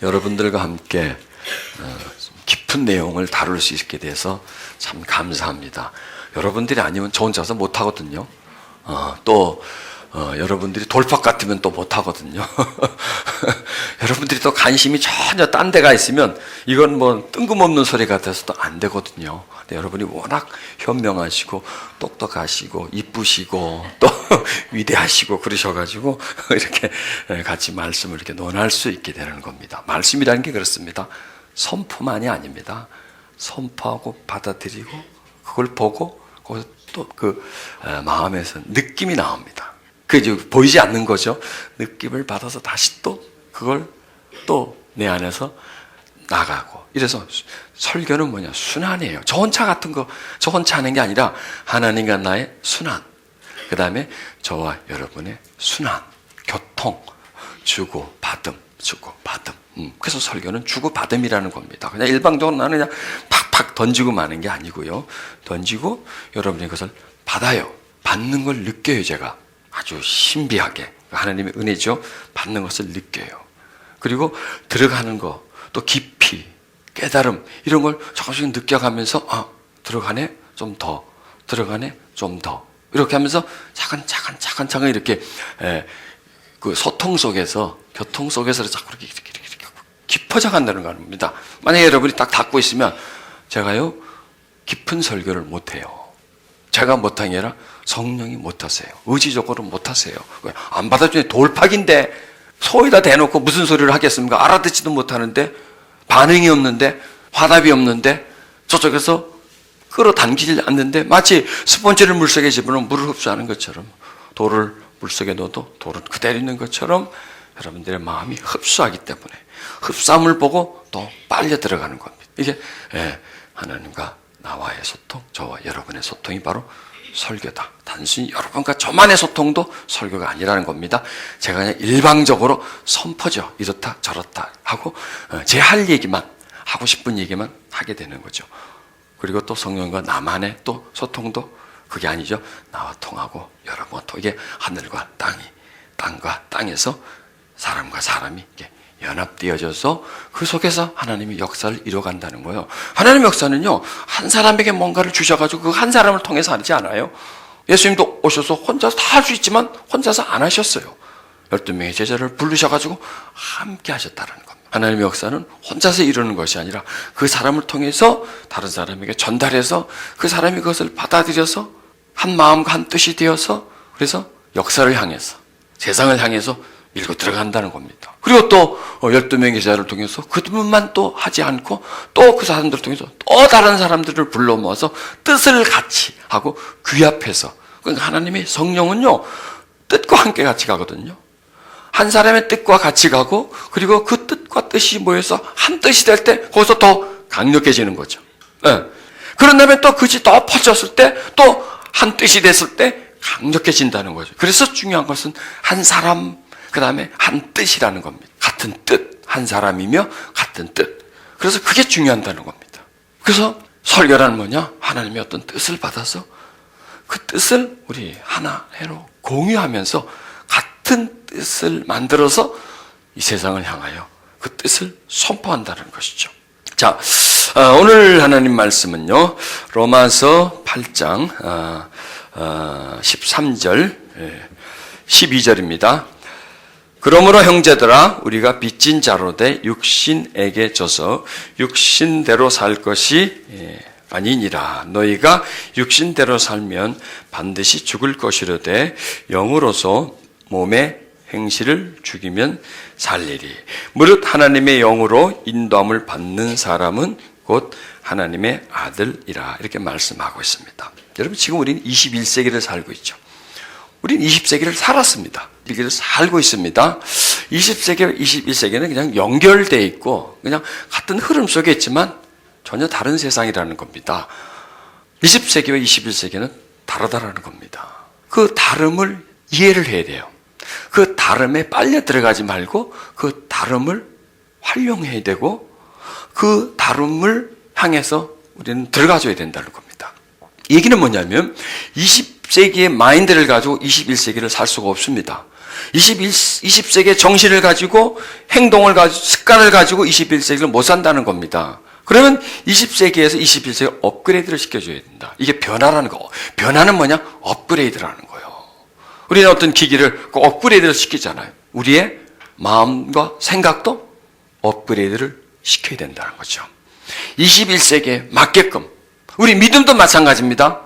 여러분들과 함께 깊은 내용을 다룰 수 있게 돼서 참 감사합니다. 여러분들이 아니면 저 혼자서 못하거든요. 여러분들이 돌팍 같으면 또 못하거든요. 여러분들이 또 관심이 전혀 딴 데가 있으면 이건 뭐 뜬금없는 소리 같아서 또 안 되거든요. 근데 여러분이 워낙 현명하시고 똑똑하시고 이쁘시고 또 위대하시고 그러셔가지고 이렇게 같이 말씀을 이렇게 논할 수 있게 되는 겁니다. 말씀이라는 게 그렇습니다. 선포만이 아닙니다. 선포하고 받아들이고 그걸 보고 또 그 마음에서 느낌이 나옵니다. 그게 보이지 않는 거죠. 느낌을 받아서 다시 또 그걸 또 내 안에서 나가고. 이래서 설교는 뭐냐? 순환이에요. 저 혼자 같은 거, 저 혼자 하는 게 아니라 하나님과 나의 순환. 그 다음에 저와 여러분의 순환, 교통, 주고 받음, 주고 받음. 그래서 설교는 주고 받음이라는 겁니다. 그냥 일방적으로 나는 그냥 팍팍 던지고 마는 게 아니고요. 던지고 여러분이 그것을 받아요. 받는 걸 느껴요, 제가. 아주 신비하게. 하나님의 은혜죠. 받는 것을 느껴요. 그리고 들어가는 거, 또 깊이, 깨달음, 이런 걸 조금씩 느껴가면서, 들어가네, 좀 더, 들어가네, 좀 더. 이렇게 하면서 차근차근 이렇게, 그 소통 속에서, 교통 속에서 자꾸 이렇게 깊어져 간다는 겁니다. 만약에 여러분이 딱 닫고 있으면, 제가요, 깊은 설교를 못해요. 제가 못한 게 아니라 성령이 못하세요. 의지적으로 못하세요. 안 받아주니 돌팍인데 소에다 대놓고 무슨 소리를 하겠습니까? 알아듣지도 못하는데 반응이 없는데 화답이 없는데 저쪽에서 끌어당기지 않는데 마치 스펀지를 물속에 집어넣으면 물을 흡수하는 것처럼 돌을 물속에 넣어도 돌은 그대로 있는 것처럼 여러분들의 마음이 흡수하기 때문에 흡수함을 보고 또 빨려 들어가는 겁니다. 이게 하나님과 나와의 소통, 저와 여러분의 소통이 바로 설교다. 단순히 여러분과 저만의 소통도 설교가 아니라는 겁니다. 제가 그냥 일방적으로 선포죠. 이렇다 저렇다 하고 제 할 얘기만, 하고 싶은 얘기만 하게 되는 거죠. 그리고 또 성령과 나만의 또 소통도 그게 아니죠. 나와 통하고 여러분과 통, 이게 하늘과 땅이, 땅과 땅에서 사람과 사람이 이게 연합되어져서 그 속에서 하나님의 역사를 이뤄간다는 거예요. 하나님의 역사는요, 한 사람에게 뭔가를 주셔가지고 그 한 사람을 통해서 하지 않아요. 예수님도 오셔서 혼자서 다 할 수 있지만 혼자서 안 하셨어요. 12명의 제자를 부르셔가지고 함께 하셨다는 겁니다. 하나님의 역사는 혼자서 이루는 것이 아니라 그 사람을 통해서 다른 사람에게 전달해서 그 사람이 그것을 받아들여서 한 마음과 한 뜻이 되어서 그래서 역사를 향해서 세상을 향해서 밀고 들어간다는 겁니다. 그리고 또 12명의 제자를 통해서 그분만 또 하지 않고 또 그 사람들을 통해서 또 다른 사람들을 불러 모아서 뜻을 같이 하고 귀합해서, 그러니까 하나님의 성령은요 뜻과 함께 같이 가거든요. 한 사람의 뜻과 같이 가고 그리고 그 뜻과 뜻이 모여서 한 뜻이 될 때 거기서 더 강력해지는 거죠. 그런 다음에 또 그것이 더 퍼졌을 때 또 한 뜻이 됐을 때 강력해진다는 거죠. 그래서 중요한 것은 한 사람 그 다음에 한 뜻이라는 겁니다. 같은 뜻, 한 사람이며 같은 뜻. 그래서 그게 중요하다는 겁니다. 그래서 설교라는 뭐냐? 하나님의 어떤 뜻을 받아서 그 뜻을 우리 하나로 공유하면서 같은 뜻을 만들어서 이 세상을 향하여 그 뜻을 선포한다는 것이죠. 자, 오늘 하나님 말씀은요, 로마서 8장 13절, 12절입니다. 그러므로 형제들아 우리가 빚진 자로 돼 육신에게 져서 육신대로 살 것이 아니니라. 너희가 육신대로 살면 반드시 죽을 것이로되 영으로서 몸의 행실을 죽이면 살리리. 무릇 하나님의 영으로 인도함을 받는 사람은 곧 하나님의 아들이라. 이렇게 말씀하고 있습니다. 여러분, 지금 우리는 21세기를 살고 있죠. 우리는 20세기를 살았습니다. 이렇게 살고 있습니다. 20세기와 21세기는 그냥 연결되어 있고 그냥 같은 흐름 속에 있지만 전혀 다른 세상이라는 겁니다. 20세기와 21세기는 다르다라는 겁니다. 그 다름을 이해를 해야 돼요. 그 다름에 빨려 들어가지 말고 그 다름을 활용해야 되고 그 다름을 향해서 우리는 들어가줘야 된다는 겁니다. 이 얘기는 뭐냐면 20세기의 마인드를 가지고 21세기를 살 수가 없습니다. 20세기의 정신을 가지고 행동을 가지고 습관을 가지고 21세기를 못 산다는 겁니다. 그러면 20세기에서 21세기 업그레이드를 시켜줘야 된다. 이게 변화라는 거. 변화는 뭐냐? 업그레이드라는 거예요. 우리는 어떤 기기를 업그레이드를 시키잖아요. 우리의 마음과 생각도 업그레이드를 시켜야 된다는 거죠. 21세기에 맞게끔. 우리 믿음도 마찬가지입니다.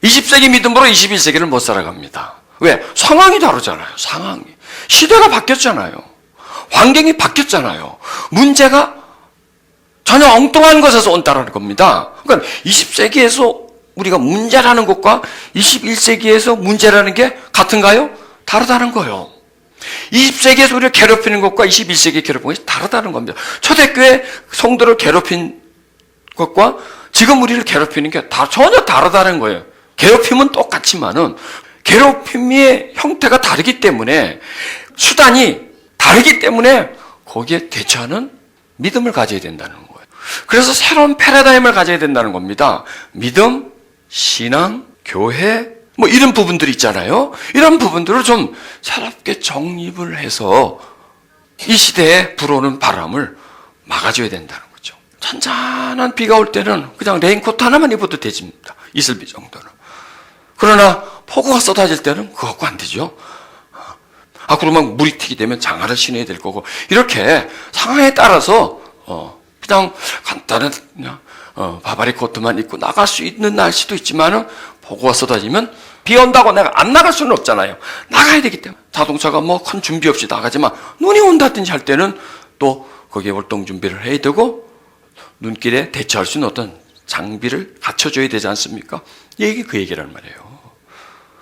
20세기 믿음으로 21세기를 못 살아갑니다. 왜? 상황이 다르잖아요. 상황이. 시대가 바뀌었잖아요. 환경이 바뀌었잖아요. 문제가 전혀 엉뚱한 것에서 온다는 겁니다. 그러니까 20세기에서 우리가 문제라는 것과 21세기에서 문제라는 게 같은가요? 다르다는 거예요. 20세기에서 우리를 괴롭히는 것과 21세기에 괴롭히는 것이 다르다는 겁니다. 초대교회 성도를 괴롭힌 것과 지금 우리를 괴롭히는 게 전혀 다르다는 거예요. 괴롭힘은 똑같지만은 괴롭힘의 형태가 다르기 때문에 수단이 다르기 때문에 거기에 대처하는 믿음을 가져야 된다는 거예요. 그래서 새로운 패러다임을 가져야 된다는 겁니다. 믿음, 신앙, 교회 뭐 이런 부분들이 있잖아요. 이런 부분들을 좀 새롭게 정립을 해서 이 시대에 불어오는 바람을 막아줘야 된다는 거죠. 잔잔한 비가 올 때는 그냥 레인코트 하나만 입어도 되집니다. 이슬비 정도는. 그러나 폭우가 쏟아질 때는 그거 갖고 안 되죠. 그러면 물이 튀게 되면 장화를 신어야 될 거고 이렇게 상황에 따라서 그냥 간단한 그냥 바바리 코트만 입고 나갈 수 있는 날씨도 있지만은 폭우가 쏟아지면 비 온다고 내가 안 나갈 수는 없잖아요. 나가야 되기 때문에 자동차가 뭐 큰 준비 없이 나가지만 눈이 온다든지 할 때는 또 거기에 월동 준비를 해야 되고 눈길에 대처할 수 있는 어떤 장비를 갖춰줘야 되지 않습니까? 이게 그 얘기란 말이에요.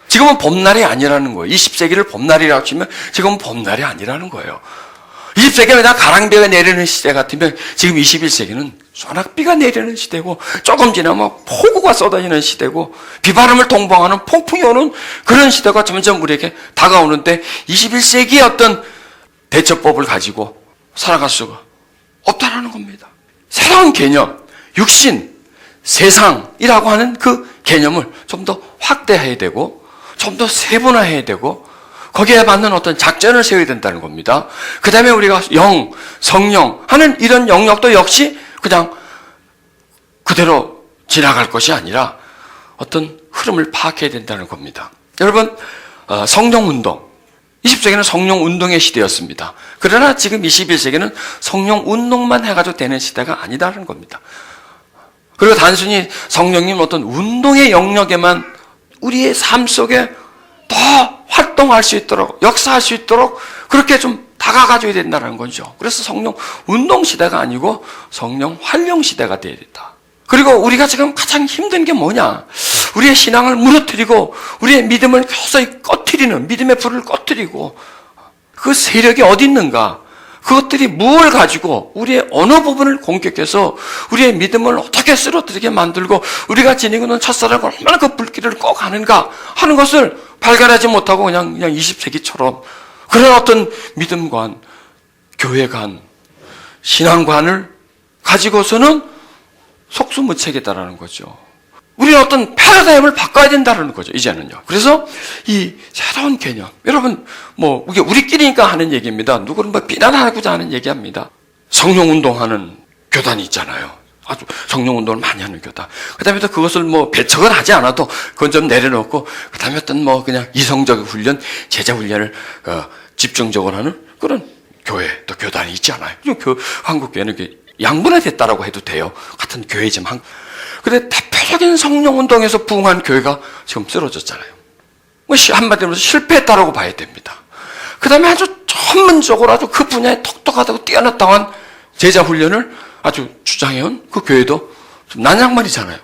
지금은 봄날이 아니라는 거예요. 20세기를 봄날이라고 치면 지금은 봄날이 아니라는 거예요. 20세기는 그냥 가랑비가 내리는 시대 같으면 지금 21세기는 소낙비가 내리는 시대고 조금 지나면 폭우가 쏟아지는 시대고 비바람을 동봉하는 폭풍이 오는 그런 시대가 점점 우리에게 다가오는데 21세기의 어떤 대처법을 가지고 살아갈 수가 없다라는 겁니다. 새로운 개념, 육신, 세상이라고 하는 그 개념을 좀 더 확대해야 되고 좀 더 세분화해야 되고 거기에 맞는 어떤 작전을 세워야 된다는 겁니다. 그 다음에 우리가 영, 성령 하는 이런 영역도 역시 그냥 그대로 지나갈 것이 아니라 어떤 흐름을 파악해야 된다는 겁니다. 여러분, 성령운동. 20세기는 성령운동의 시대였습니다. 그러나 지금 21세기는 성령운동만 해가지고 되는 시대가 아니다라는 겁니다. 그리고 단순히 성령님 어떤 운동의 영역에만 우리의 삶 속에 더 활동할 수 있도록, 역사할 수 있도록 그렇게 좀 다가가줘야 된다는 거죠. 그래서 성령 운동 시대가 아니고 성령 활용 시대가 되어야 된다. 그리고 우리가 지금 가장 힘든 게 뭐냐? 우리의 신앙을 무너뜨리고 우리의 믿음을 서서히 꺼트리는, 믿음의 불을 꺼트리고 그 세력이 어디 있는가? 그것들이 무엇을 가지고 우리의 어느 부분을 공격해서 우리의 믿음을 어떻게 쓰러뜨리게 만들고 우리가 지니고 있는 첫사랑을 얼마나 그 불길을 꺼가는가 하는 것을 발견하지 못하고 그냥 20세기처럼 그런 어떤 믿음관, 교회관, 신앙관을 가지고서는 속수무책이다라는 거죠. 우리는 어떤 패러다임을 바꿔야 된다는 거죠, 이제는요. 그래서 이 새로운 개념, 여러분, 뭐, 이게 우리끼리니까 하는 얘기입니다. 누구는 뭐 비난하고자 하는 얘기합니다. 성령운동하는 교단이 있잖아요. 아주 성령운동을 많이 하는 교단. 그 다음에 또 그것을 뭐 배척을 하지 않아도 그건 좀 내려놓고, 그 다음에 어떤 뭐 그냥 이성적인 훈련, 제자 훈련을 집중적으로 하는 그런 교회, 또 교단이 있잖아요. 한국교회는 양분화됐다라고 해도 돼요. 같은 교회지만. 근데 대표적인 성령운동에서 부흥한 교회가 지금 쓰러졌잖아요. 한마디로 실패했다라고 봐야 됩니다. 그 다음에 아주 전문적으로 아주 그 분야에 톡톡하다고 뛰어났다고 한 제자훈련을 아주 주장해온 그 교회도 좀 난장말이잖아요.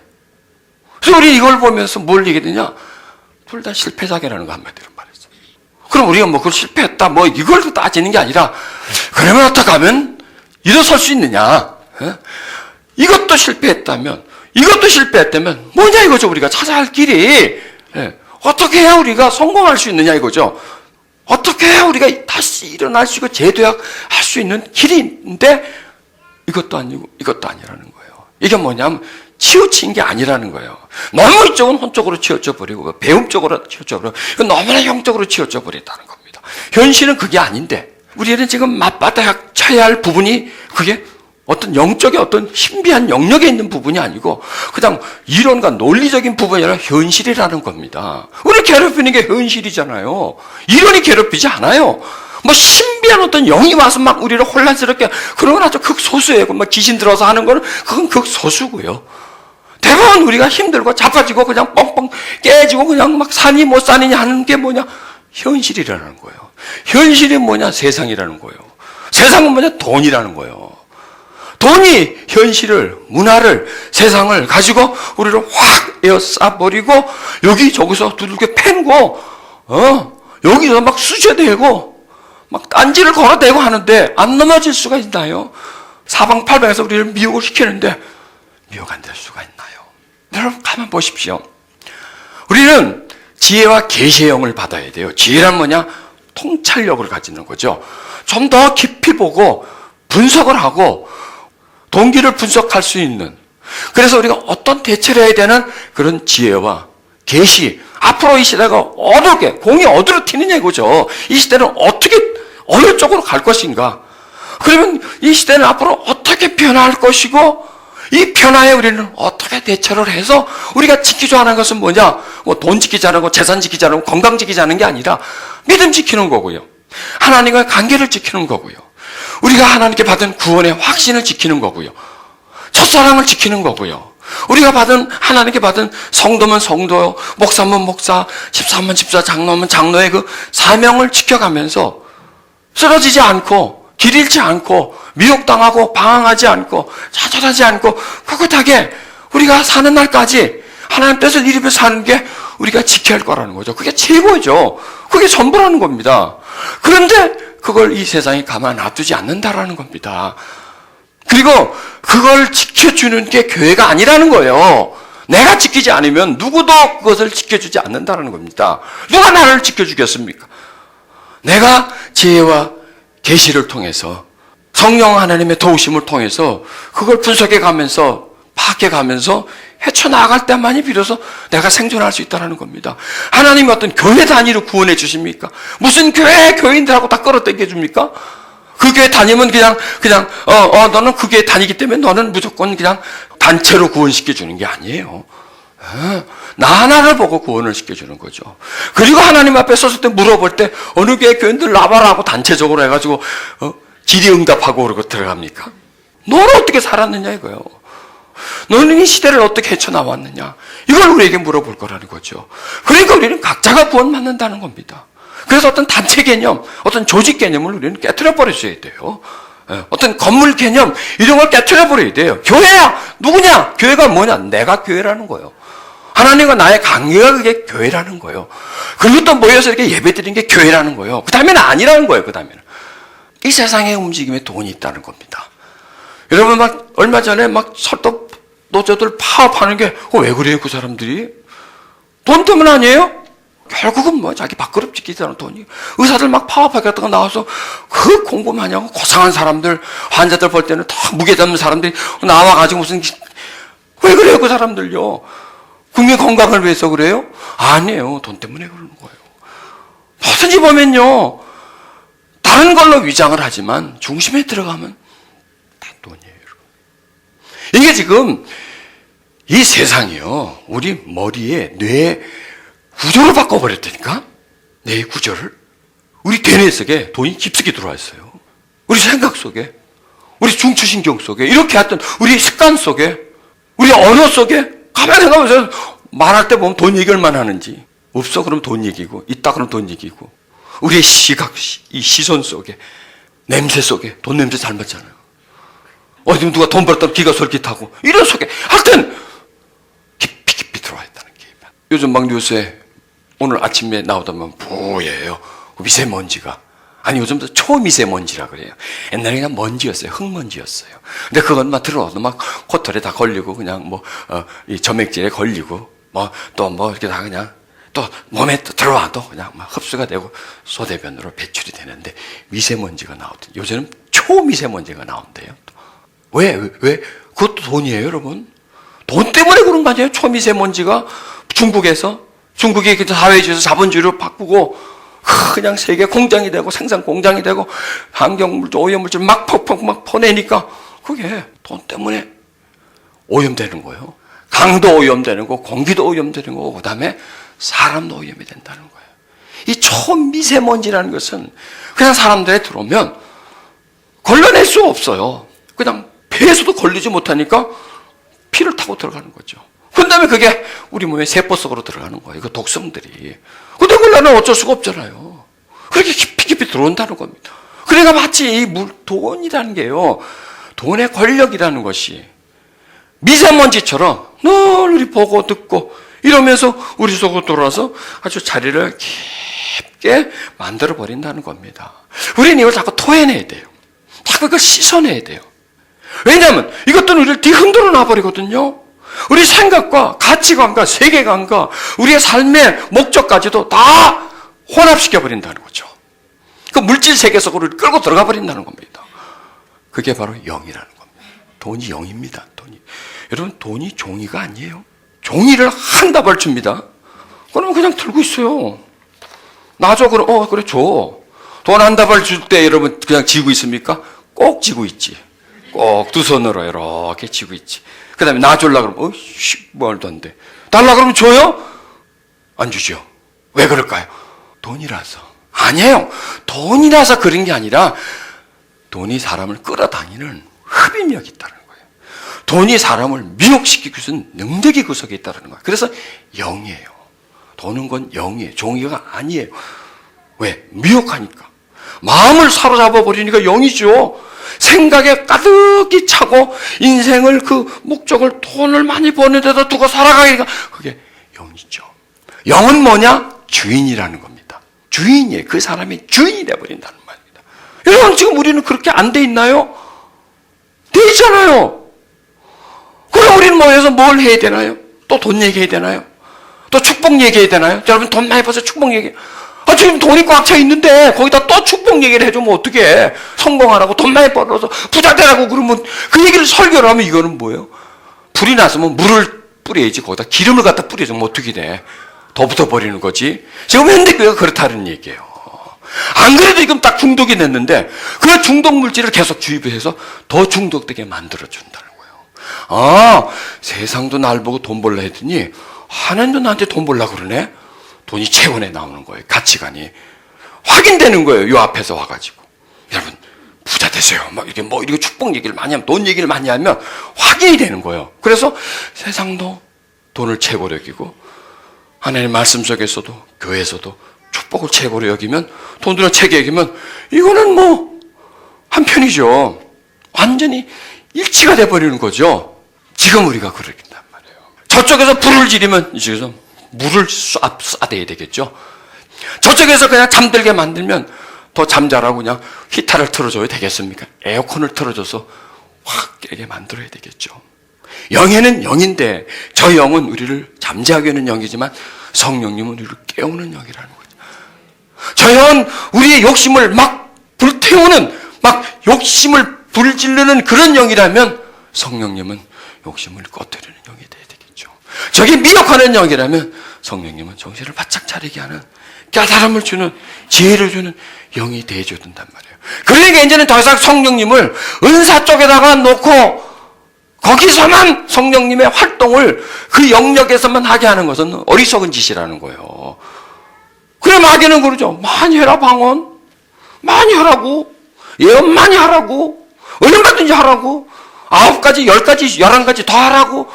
그래서 우리 이걸 보면서 뭘 얘기하느냐? 둘 다 실패자계라는 거 한마디로 말했죠. 그럼 우리가 뭐 그걸 실패했다, 뭐 이걸 따지는 게 아니라 그러면 어떻게 하면 일어설 수 있느냐? 이것도 실패했다면 이것도 실패했다면 뭐냐 이거죠. 우리가 찾아야 할 길이 어떻게 해야 우리가 성공할 수 있느냐 이거죠. 어떻게 해야 우리가 다시 일어날 수 있고 재도약할 수 있는 길인데 이것도 아니고 이것도 아니라는 거예요. 이게 뭐냐면 치우친 게 아니라는 거예요. 너무 이쪽은 혼적으로 치우쳐 버리고 배움 쪽으로 치우쳐 버리고 너무나 영적으로 치우쳐 버렸다는 겁니다. 현실은 그게 아닌데 우리는 지금 맞받아쳐야 할 부분이 그게 어떤 영적인 어떤 신비한 영역에 있는 부분이 아니고 그냥 이론과 논리적인 부분이 아니라 현실이라는 겁니다. 우리를 괴롭히는 게 현실이잖아요. 이론이 괴롭히지 않아요. 뭐 신비한 어떤 영이 와서 막 우리를 혼란스럽게 그런 건 아주 극소수예요. 막 귀신 들어서 하는 거는 그건 극소수고요. 대부분 우리가 힘들고 자빠지고 그냥 뻥뻥 깨지고 그냥 막 사니 못 사니냐 하는 게 뭐냐? 현실이라는 거예요. 현실이 뭐냐? 세상이라는 거예요. 세상은 뭐냐? 돈이라는 거예요. 돈이 현실을, 문화를, 세상을 가지고 우리를 확 에어싸버리고 여기저기서 두들겨 패고 여기서 막 수저대고 막 딴지를 걸어대고 하는데 안 넘어질 수가 있나요? 사방팔방에서 우리를 미혹을 시키는데 미혹 안 될 수가 있나요? 여러분 가만 보십시오. 우리는 지혜와 계시의 영을 받아야 돼요. 지혜란 뭐냐? 통찰력을 가지는 거죠. 좀 더 깊이 보고 분석을 하고 동기를 분석할 수 있는, 그래서 우리가 어떤 대처를 해야 되는 그런 지혜와 계시, 앞으로 이 시대가 어떻게 공이 어디로 튀느냐 이거죠. 이 시대는 어떻게 어느 쪽으로 갈 것인가. 그러면 이 시대는 앞으로 어떻게 변화할 것이고 이 변화에 우리는 어떻게 대처를 해서 우리가 지키자 하는 것은 뭐냐? 뭐 돈 지키자는 거, 재산 지키자는 거, 건강 지키자는 게 아니라 믿음 지키는 거고요. 하나님과의 관계를 지키는 거고요. 우리가 하나님께 받은 구원의 확신을 지키는 거고요. 첫사랑을 지키는 거고요. 우리가 하나님께 받은 성도면 성도, 목사면 목사, 집사면 집사, 장로면 장로의 그 사명을 지켜가면서 쓰러지지 않고, 길 잃지 않고, 미혹당하고, 방황하지 않고, 좌절하지 않고, 꿋꿋하게 우리가 사는 날까지 하나님 뜻을 이루며 사는 게 우리가 지켜야 할 거라는 거죠. 그게 최고죠. 그게 전부라는 겁니다. 그런데 그걸 이 세상이 가만 놔두지 않는다라는 겁니다. 그리고 그걸 지켜주는 게 교회가 아니라는 거예요. 내가 지키지 않으면 누구도 그것을 지켜주지 않는다는 겁니다. 누가 나를 지켜주겠습니까? 내가 지혜와 계시를 통해서 성령 하나님의 도우심을 통해서 그걸 분석해 가면서 파악해 가면서 헤쳐나갈 때만이 비로소 내가 생존할 수 있다는 겁니다. 하나님이 어떤 교회 단위로 구원해 주십니까? 무슨 교인들하고 다 끌어당겨 줍니까? 그 교회 다니면 너는 그 교회 다니기 때문에 너는 무조건 그냥 단체로 구원시켜 주는 게 아니에요. 나 하나를 보고 구원을 시켜주는 거죠. 그리고 하나님 앞에 섰을 때 물어볼 때 어느 교회 교인들 나와라 하고 단체적으로 해가지고 질의응답하고 그러고 들어갑니까? 너는 어떻게 살았느냐 이거요. 너는 이 시대를 어떻게 헤쳐나왔느냐? 이걸 우리에게 물어볼 거라는 거죠. 그러니까 우리는 각자가 구원받는다는 겁니다. 그래서 어떤 단체 개념, 어떤 조직 개념을 우리는 깨트려 버렸어야 돼요. 어떤 건물 개념, 이런 걸 깨트려 버려야 돼요. 교회야! 누구냐? 교회가 뭐냐? 내가 교회라는 거예요. 하나님과 나의 관계가 그게 교회라는 거예요. 그리고 또 모여서 이렇게 예배 드리는 게 교회라는 거예요. 그 다음에는 아니라는 거예요. 그 다음에는. 이 세상의 움직임에 돈이 있다는 겁니다. 여러분 얼마 전에 설도 노조들 파업하는 게 왜 그래요 그 사람들이? 돈 때문 아니에요? 결국은 자기 밥그릇 지키자는 돈이. 의사들 파업하겠다가 나와서 그 공부 많이 하고 고상한 사람들, 환자들 볼 때는 다 무게 잡는 사람들이 나와가지고 왜 그래요 그 사람들요? 국민 건강을 위해서 그래요? 아니에요. 돈 때문에 그러는 거예요. 뭐든지 보면요, 다른 걸로 위장을 하지만 중심에 들어가면 다 돈이에요. 이게 지금 이 세상이요, 우리 머리에 뇌 구조를 바꿔버렸다니까? 뇌 구조를. 우리 대뇌 속에 돈이 깊숙이 들어와 있어요. 우리 생각 속에, 우리 중추신경 속에, 이렇게 하여튼 우리 습관 속에, 우리 언어 속에. 가만히 생각해보세요. 말할 때 보면 돈 얘기 얼마나 하는지. 없어 그럼 돈 얘기고, 있다 그럼 돈 얘기고. 우리의 시각, 이 시선 속에, 냄새 속에, 돈 냄새 잘 맡잖아요. 어디 누가 돈 벌었다면 기가 솔깃하고, 이런 속에 하여튼 깊이 들어와 있다는 게. 요즘 뉴스에 오늘 아침에 나오다면 뭐예요? 미세먼지가. 아니 요즘도 초미세먼지라 그래요. 옛날에 그냥 먼지였어요. 흙먼지였어요. 근데 그것만 들어와도 코털에 다 걸리고 그냥 이 점액질에 걸리고 이렇게 다 그냥 또 몸에 또 들어와도 그냥 흡수가 되고 소대변으로 배출이 되는데 미세먼지가 나오더니 요새는 초미세먼지가 나온대요. 왜? 그것도 돈이에요, 여러분. 돈 때문에 그런 거 아니에요? 초미세먼지가 중국이 사회주의에서 자본주의로 바꾸고 그냥 세계 공장이 되고 생산 공장이 되고 환경물질, 오염물질 막 퍽퍽 막 퍼내니까 그게 돈 때문에 오염되는 거예요. 강도 오염되는 거, 공기도 오염되는 거고, 그 다음에 사람도 오염이 된다는 거예요. 이 초미세먼지라는 것은 그냥 사람들에 들어오면 걸러낼 수 없어요. 그냥 배에서도 걸리지 못하니까 피를 타고 들어가는 거죠. 그 다음에 그게 우리 몸의 세포 속으로 들어가는 거예요. 그 독성들이. 근데 그걸로는 어쩔 수가 없잖아요. 그렇게 깊이 들어온다는 겁니다. 그러니까 마치 이 돈이라는 게요, 돈의 권력이라는 것이 미세먼지처럼 늘 우리 보고 듣고 이러면서 우리 속으로 들어와서 아주 자리를 깊게 만들어 버린다는 겁니다. 우리는 이걸 자꾸 토해내야 돼요. 자꾸 이걸 씻어내야 돼요. 왜냐하면 이것들은 우리를 뒤흔들어 놔버리거든요. 우리 생각과 가치관과 세계관과 우리의 삶의 목적까지도 다 혼합시켜 버린다는 거죠. 그 물질 세계 속으로 우리를 끌고 들어가 버린다는 겁니다. 그게 바로 영이라는 겁니다. 돈이 영입니다. 돈이. 여러분, 돈이 종이가 아니에요. 종이를 한 다발 줍니다. 그럼 그냥 들고 있어요. 놔줘. 그럼 그래 줘. 돈 한 다발 줄 때 여러분 그냥 쥐고 있습니까? 꼭 쥐고 있지. 꼭 두 손으로 이렇게 쥐고 있지. 그 다음에 놔주려고 그러면 말도 안 돼. 달라 그러면 줘요? 안 주죠. 왜 그럴까요? 돈이라서. 아니에요. 돈이라서 그런 게 아니라 돈이 사람을 끌어당기는 흡입력이 있다는 거예요. 돈이 사람을 미혹시키기 위해서 능력이 그 속에 있다는 거예요. 그래서 영이에요. 돈은 건 영이에요. 종이가 아니에요. 왜? 미혹하니까. 마음을 사로잡아 버리니까 영이죠. 생각에 가득히 차고 인생을 그 목적을 돈을 많이 버는 데다 두고 살아가니까 그게 영이죠. 영은 뭐냐? 주인이라는 겁니다. 주인이에요. 그 사람이 주인이 되어버린다는 말입니다. 여러분, 지금 우리는 그렇게 안 돼 있나요? 돼 있잖아요. 그럼 우리는 뭐해서 뭘 해야 되나요? 또 돈 얘기해야 되나요? 또 축복 얘기해야 되나요? 여러분, 돈 많이 벌어서 축복 얘기. 지금 돈이 꽉 차 있는데 거기다 또 축복 얘기를 해주면 어떡해. 성공하라고 돈 많이 벌어서 부자 되라고 그러면 그 얘기를 설교를 하면 이거는 뭐예요? 불이 났으면 물을 뿌려야지 거기다 기름을 갖다 뿌려주면 어떻게 돼? 더 붙어버리는 거지. 지금 현대교회가 그렇다는 얘기예요. 안 그래도 지금 딱 중독이 됐는데 그 중독 물질을 계속 주입해서 더 중독되게 만들어준다는 거예요. 세상도 날 보고 돈 벌라 했더니 하나님도 나한테 돈 벌라 그러네? 돈이 체온에 나오는 거예요. 가치관이. 확인되는 거예요. 요 앞에서 와가지고. 여러분, 부자 되세요. 이렇게 축복 얘기를 많이 하면, 돈 얘기를 많이 하면 확인이 되는 거예요. 그래서 세상도 돈을 최고로 여기고, 하나님의 말씀 속에서도, 교회에서도 축복을 최고로 여기면, 돈들을 최고 여기면, 이거는 한편이죠. 완전히 일치가 돼버리는 거죠. 지금 우리가 그러긴단 말이에요. 저쪽에서 불을 지르면, 이쪽에서 물을 쏴대야 되겠죠. 저쪽에서 그냥 잠들게 만들면 더 잠자라고 그냥 히터를 틀어줘야 되겠습니까? 에어컨을 틀어줘서 확 깨게 만들어야 되겠죠. 영에는 영인데 저 영은 우리를 잠자게 하는 영이지만 성령님은 우리를 깨우는 영이라는 거죠. 저 영은 우리의 욕심을 막 불태우는, 막 욕심을 불질르는 그런 영이라면 성령님은 욕심을 꺼뜨리는 영이 돼야 되겠죠. 저게 미혹하는 영이라면 성령님은 정신을 바짝 차리게 하는, 깨달음을 주는, 지혜를 주는 영이 되어줘야 된단 말이에요. 그러니까 이제는 더 이상 성령님을 은사 쪽에다가 놓고 거기서만 성령님의 활동을 그 영역에서만 하게 하는 것은 어리석은 짓이라는 거예요. 그래, 마귀는 그러죠. 많이 해라, 방언. 많이 하라고. 예언 많이 하라고. 얼마든지 하라고. 9가지, 10가지, 11가지 더 하라고.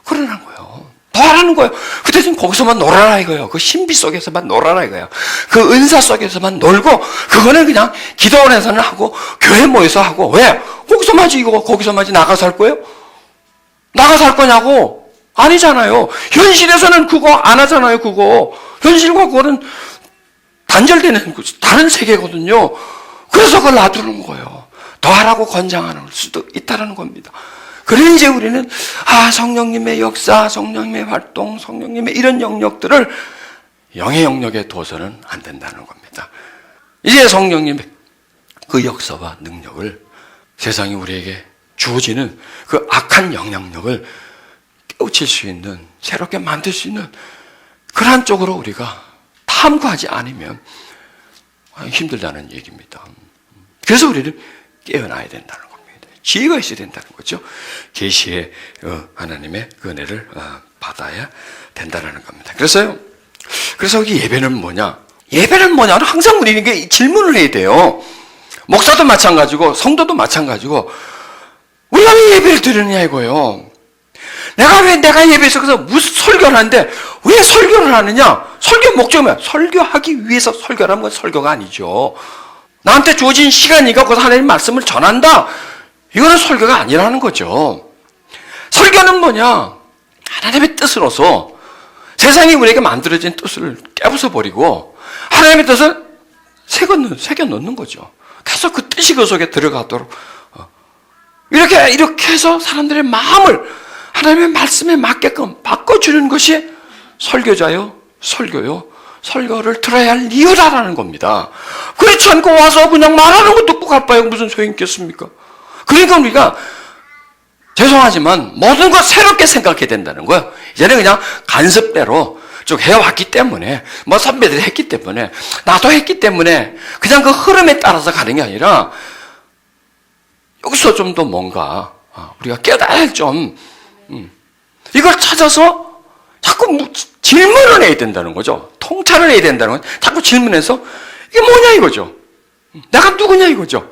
그러는 거예요. 더 하라는 거예요. 그 대신 거기서만 놀아라 이거예요. 그 신비 속에서만 놀아라 이거예요. 그 은사 속에서만 놀고, 그거는 그냥 기도원에서는 하고, 교회 모여서 하고, 왜? 거기서만 하지, 이거. 거기서만 하지, 나가서 할 거예요? 나가서 할 거냐고? 아니잖아요. 현실에서는 그거 안 하잖아요, 그거. 현실과 그거는 단절되는 다른 세계거든요. 그래서 그걸 놔두는 거예요. 더 하라고 권장하는 수도 있다는 겁니다. 그래 이제 우리는 성령님의 역사, 성령님의 활동, 성령님의 이런 영역들을 영의 영역에 둬서는 안 된다는 겁니다. 이제 성령님의 그 역사와 능력을 세상이 우리에게 주어지는 그 악한 영향력을 깨우칠 수 있는, 새롭게 만들 수 있는 그러한 쪽으로 우리가 탐구하지 않으면 힘들다는 얘기입니다. 그래서 우리는 깨어나야 된다는 겁니다. 지혜가 있어야 된다는 거죠. 계시의 하나님의 그 은혜를 받아야 된다는 겁니다. 그래서 여기 예배는 뭐냐? 예배는 뭐냐는 항상 우리에게 질문을 해야 돼요. 목사도 마찬가지고 성도도 마찬가지고 우리가 왜 예배를 드리느냐 이거예요. 내가 예배 속에서 무슨 설교를 하는데 왜 설교를 하느냐? 설교 목적이 뭐야? 설교하기 위해서 설교를 하는 건 설교가 아니죠. 나한테 주어진 시간이니까 거기서 하나님 말씀을 전한다. 이거는 설교가 아니라는 거죠. 설교는 뭐냐? 하나님의 뜻으로서 세상이 우리에게 만들어진 뜻을 깨부숴버리고 하나님의 뜻을 새겨 넣는 거죠. 계속 그 뜻이 그 속에 들어가도록 이렇게 해서 사람들의 마음을 하나님의 말씀에 맞게끔 바꿔주는 것이 설교자요, 설교요, 설교를 들어야 할 이유라는 겁니다. 그렇지 않고 와서 그냥 말하는 거 듣고 갈 바에 무슨 소용이 있겠습니까? 그러니까 우리가 죄송하지만 모든 걸 새롭게 생각해야 된다는 거예요. 이제는 그냥 간섭대로 쭉 해왔기 때문에 뭐 선배들이 했기 때문에 나도 했기 때문에 그냥 그 흐름에 따라서 가는 게 아니라 여기서 좀 더 뭔가 우리가 깨달아 좀 이걸 찾아서 자꾸 질문을 해야 된다는 거죠. 통찰을 해야 된다는 거죠. 자꾸 질문해서 이게 뭐냐 이거죠. 내가 누구냐 이거죠.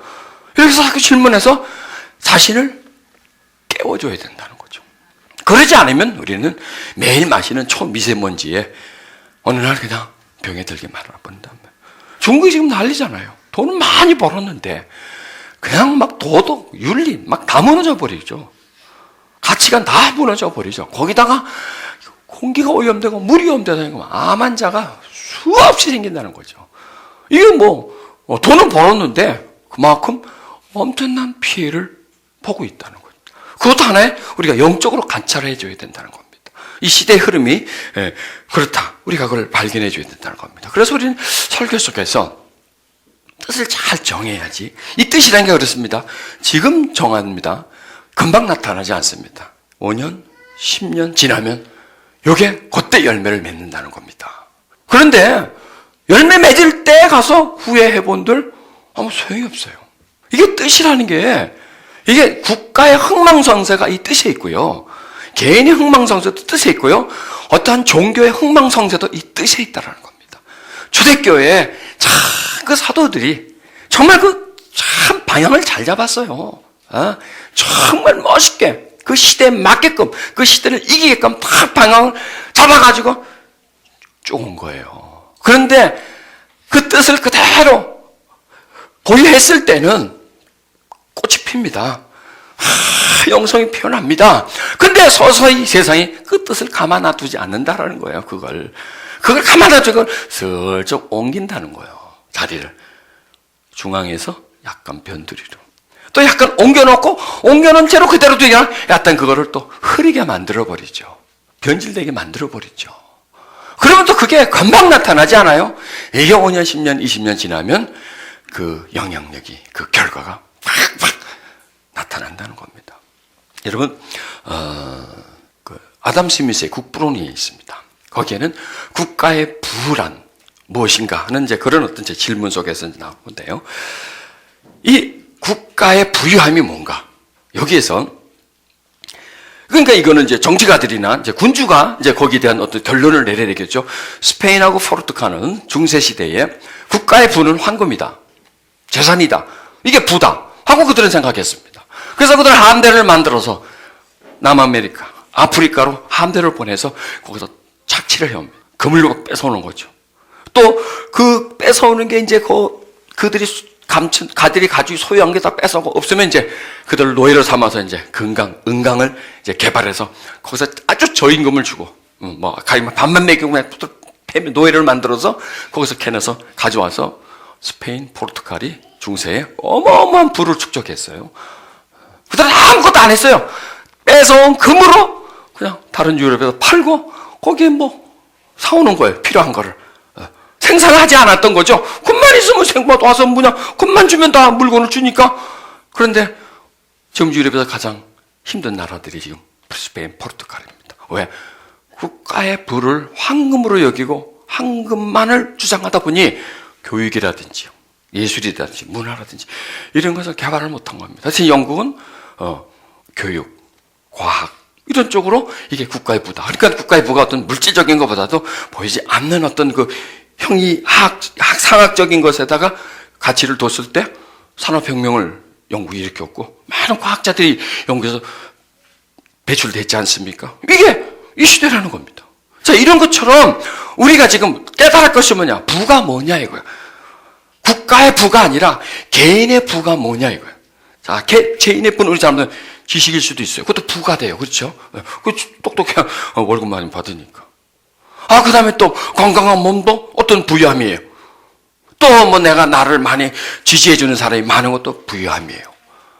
여기서 자꾸 질문해서 자신을 깨워줘야 된다는 거죠. 그러지 않으면 우리는 매일 마시는 초미세먼지에 어느 날 그냥 병에 들게 말아버린단 말이에요. 중국이 지금 난리잖아요. 돈을 많이 벌었는데 그냥 막 도덕, 윤리 막 다 무너져 버리죠. 가치관 다 무너져 버리죠. 거기다가 공기가 오염되고 물이 오염되고 암 환자가 수없이 생긴다는 거죠. 이게 돈은 벌었는데 그만큼 엄청난 피해를 보고 있다는 거죠. 그것도 하나의 우리가 영적으로 관찰해 줘야 된다는 겁니다. 이 시대의 흐름이 그렇다. 우리가 그걸 발견해 줘야 된다는 겁니다. 그래서 우리는 설교 속에서 뜻을 잘 정해야지. 이 뜻이라는 게 그렇습니다. 지금 정합니다. 금방 나타나지 않습니다. 5년, 10년 지나면 이게 그때 열매를 맺는다는 겁니다. 그런데 열매 맺을 때 가서 후회해 본들 아무 소용이 없어요. 이게 뜻이라는 게 이게 국가의 흥망성쇠가 이 뜻에 있고요. 개인의 흥망성쇠도 뜻에 있고요. 어떠한 종교의 흥망성쇠도 이 뜻에 있다는 겁니다. 초대교회에 참 그 사도들이 정말 참 방향을 잘 잡았어요. 정말 멋있게 그 시대에 맞게끔 그 시대를 이기게끔 딱 방향을 잡아가지고 쭉 온 거예요. 그런데 그 뜻을 그대로 보유했을 때는 꽃이 핍니다. 영성이 피어납니다. 근데 서서히 세상이 그 뜻을 가만 놔두지 않는다라는 거예요. 그걸 가만 놔두고 슬쩍 옮긴다는 거예요. 자리를 중앙에서 약간 변두리로 또 약간 옮겨놓은 채로 그대로 두기가 약간 그거를 또 흐리게 만들어버리죠. 변질되게 만들어버리죠. 그러면 또 그게 금방 나타나지 않아요? 이게 5년, 10년, 20년 지나면 그 영향력이, 그 결과가 팍팍 나타난다는 겁니다. 여러분, 그 아담 스미스의 국부론이 있습니다. 거기에는 국가의 부란 무엇인가 하는 이제 그런 어떤 제 질문 속에서 나오는데요. 이 국가의 부유함이 뭔가? 여기에서 그러니까 이거는 이제 정치가들이나 이제 군주가 이제 거기에 대한 어떤 결론을 내려야 되겠죠. 스페인하고 포르투갈은 중세 시대에 국가의 부는 황금이다, 재산이다, 이게 부다 하고 그들은 생각했습니다. 그래서 그들은 함대를 만들어서 남아메리카, 아프리카로 함대를 보내서 거기서 착취를 해옵니다. 금을 뺏어오는 거죠. 또 그 뺏어오는 게 이제 그들이 가들이 가지고 소유한 게 다 뺏어오고 없으면 이제 그들을 노예로 삼아서 이제 은강을 이제 개발해서 거기서 아주 저임금을 주고 반만 매기고 그냥 노예를 만들어서 거기서 캐내서 가져와서 스페인, 포르투갈이 중세에 어마어마한 부를 축적했어요. 그들은 아무것도 안 했어요. 뺏어온 금으로 그냥 다른 유럽에서 팔고 거기에 사오는 거예요. 필요한 거를. 생산하지 않았던 거죠. 금만 있으면 와서 금만 주면 다 물건을 주니까. 그런데 지금 유럽에서 가장 힘든 나라들이 지금 스페인, 포르투갈입니다. 왜? 국가의 부를 황금으로 여기고 황금만을 주장하다 보니 교육이라든지 예술이라든지 문화라든지 이런 것을 개발을 못한 겁니다. 대신 영국은 교육, 과학 이런 쪽으로 이게 국가의 부다. 그러니까 국가의 부가 어떤 물질적인 것보다도 보이지 않는 어떤 그 상학적인 것에다가 가치를 뒀을 때 산업혁명을 영국이 일으켰고 많은 과학자들이 영국에서 배출됐지 않습니까? 이게 이 시대라는 겁니다. 자, 이런 것처럼 우리가 지금 깨달을 것이 뭐냐? 부가 뭐냐 이거야. 국가의 부가 아니라 개인의 부가 뭐냐 이거야. 자, 개인의 부는 우리 사람들은 지식일 수도 있어요. 그것도 부가 돼요. 그렇죠? 그 똑똑해 월급 많이 받으니까. 그 다음에 또 건강한 몸도 어떤 부유함이에요. 또 뭐 내가 나를 많이 지지해주는 사람이 많은 것도 부유함이에요.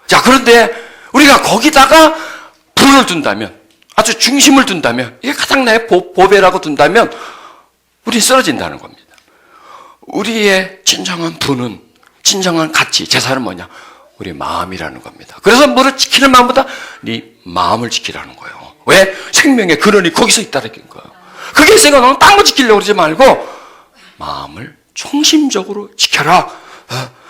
자, 그런데 우리가 거기다가 부를 둔다면, 아주 중심을 둔다면, 이게 가장 나의 보배라고 둔다면, 우리는 쓰러진다는 겁니다. 우리의 진정한 부는, 진정한 가치, 재산은 뭐냐? 우리 마음이라는 겁니다. 그래서 뭐를 지키는 마음보다 네 마음을 지키라는 거예요. 왜? 생명의 근원이 거기서 있다는 거예요. 그게 있으니까 너는 딴 거 지키려고 그러지 말고 마음을 중심적으로 지켜라.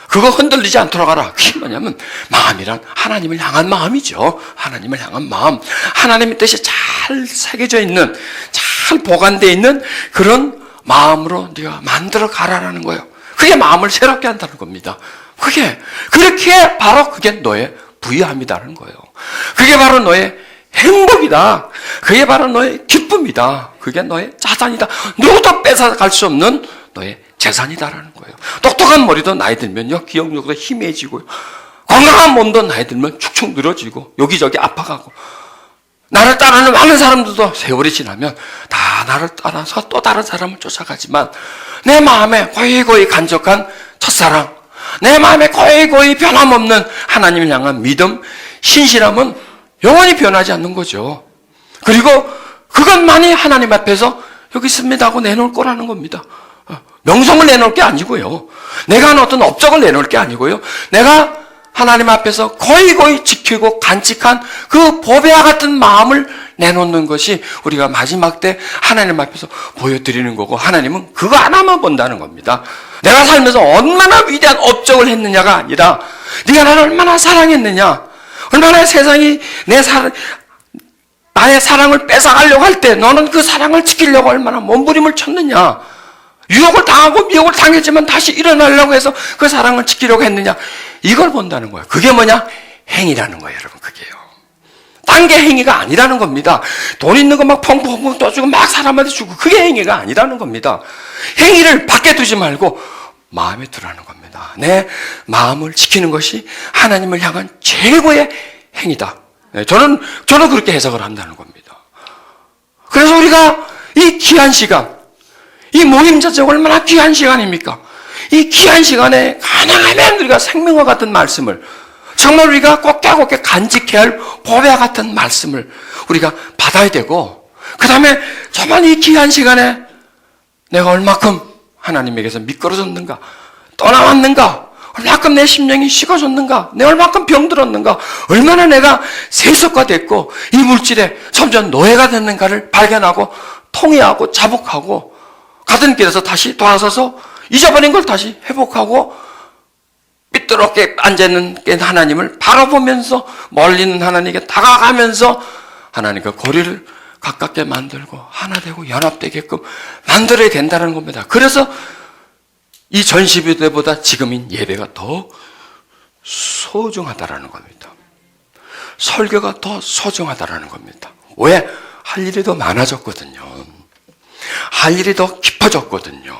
그거 흔들리지 않도록 하라. 그게 뭐냐면 마음이란 하나님을 향한 마음이죠. 하나님을 향한 마음. 하나님의 뜻이 잘 새겨져 있는, 잘 보관되어 있는 그런 마음으로 네가 만들어 가라라는 거예요. 그게 마음을 새롭게 한다는 겁니다. 그렇게 바로 그게 너의 부유함이라는 거예요. 그게 바로 너의 행복이다. 그게 바로 너의 기쁨이다. 그게 너의 자산이다. 누구도 뺏어갈 수 없는 너의 재산이다라는 거예요. 똑똑한 머리도 나이 들면요, 기억력도 희미해지고요. 건강한 몸도 나이 들면 축축 늘어지고 여기저기 아파가고, 나를 따르는 많은 사람들도 세월이 지나면 다 나를 따라서 또 다른 사람을 쫓아가지만 내 마음에 고이고이 간직한 첫사랑, 내 마음에 고이고이 변함없는 하나님을 향한 믿음, 신실함은 영원히 변하지 않는 거죠. 그리고 그것만이 하나님 앞에서 여기 있습니다 하고 내놓을 거라는 겁니다. 명성을 내놓을 게 아니고요. 내가 하는 어떤 업적을 내놓을 게 아니고요. 내가 하나님 앞에서 고이고이 지키고 간직한 그 보배와 같은 마음을 내놓는 것이 우리가 마지막 때 하나님 앞에서 보여드리는 거고, 하나님은 그거 하나만 본다는 겁니다. 내가 살면서 얼마나 위대한 업적을 했느냐가 아니라 네가 나를 얼마나 사랑했느냐, 얼마나 세상이 나의 사랑을 뺏어가려고 할 때 너는 그 사랑을 지키려고 얼마나 몸부림을 쳤느냐, 유혹을 당하고 미혹을 당했지만 다시 일어나려고 해서 그 사랑을 지키려고 했느냐, 이걸 본다는 거예요. 그게 뭐냐? 행위라는 거예요, 여러분. 그게요. 딴 게 행위가 아니라는 겁니다. 돈 있는 거 막 펑펑펑 떠주고 막 사람한테 주고, 그게 행위가 아니라는 겁니다. 행위를 밖에 두지 말고 마음에 두라는 겁니다. 내 마음을 지키는 것이 하나님을 향한 최고의 행위다. 저는 그렇게 해석을 한다는 겁니다. 그래서 우리가 이 귀한 시간, 이 모임 자체가 얼마나 귀한 시간입니까? 이 귀한 시간에 가능하면 우리가 생명과 같은 말씀을, 정말 우리가 곱게 간직해야 할 보배와 같은 말씀을 우리가 받아야 되고, 그 다음에 정말 이 귀한 시간에 내가 얼마큼 하나님에게서 미끄러졌는가, 떠나왔는가, 얼마큼 내 심령이 식어졌는가, 내가 얼마큼 병들었는가, 얼마나 내가 세속화됐고 이 물질에 점점 노예가 됐는가를 발견하고 통회하고 자복하고, 가던 길에서 다시 돌아서서 잊어버린 걸 다시 회복하고, 삐뚤어게 앉아있는 하나님을 바라보면서 멀리 있는 하나님께 다가가면서 하나님과 거리를 가깝게 만들고 하나 되고 연합되게끔 만들어야 된다는 겁니다. 그래서 이 전시회 때보다 지금인 예배가 더 소중하다라는 겁니다. 설교가 더 소중하다라는 겁니다. 왜? 할 일이 더 많아졌거든요. 할 일이 더 깊어졌거든요.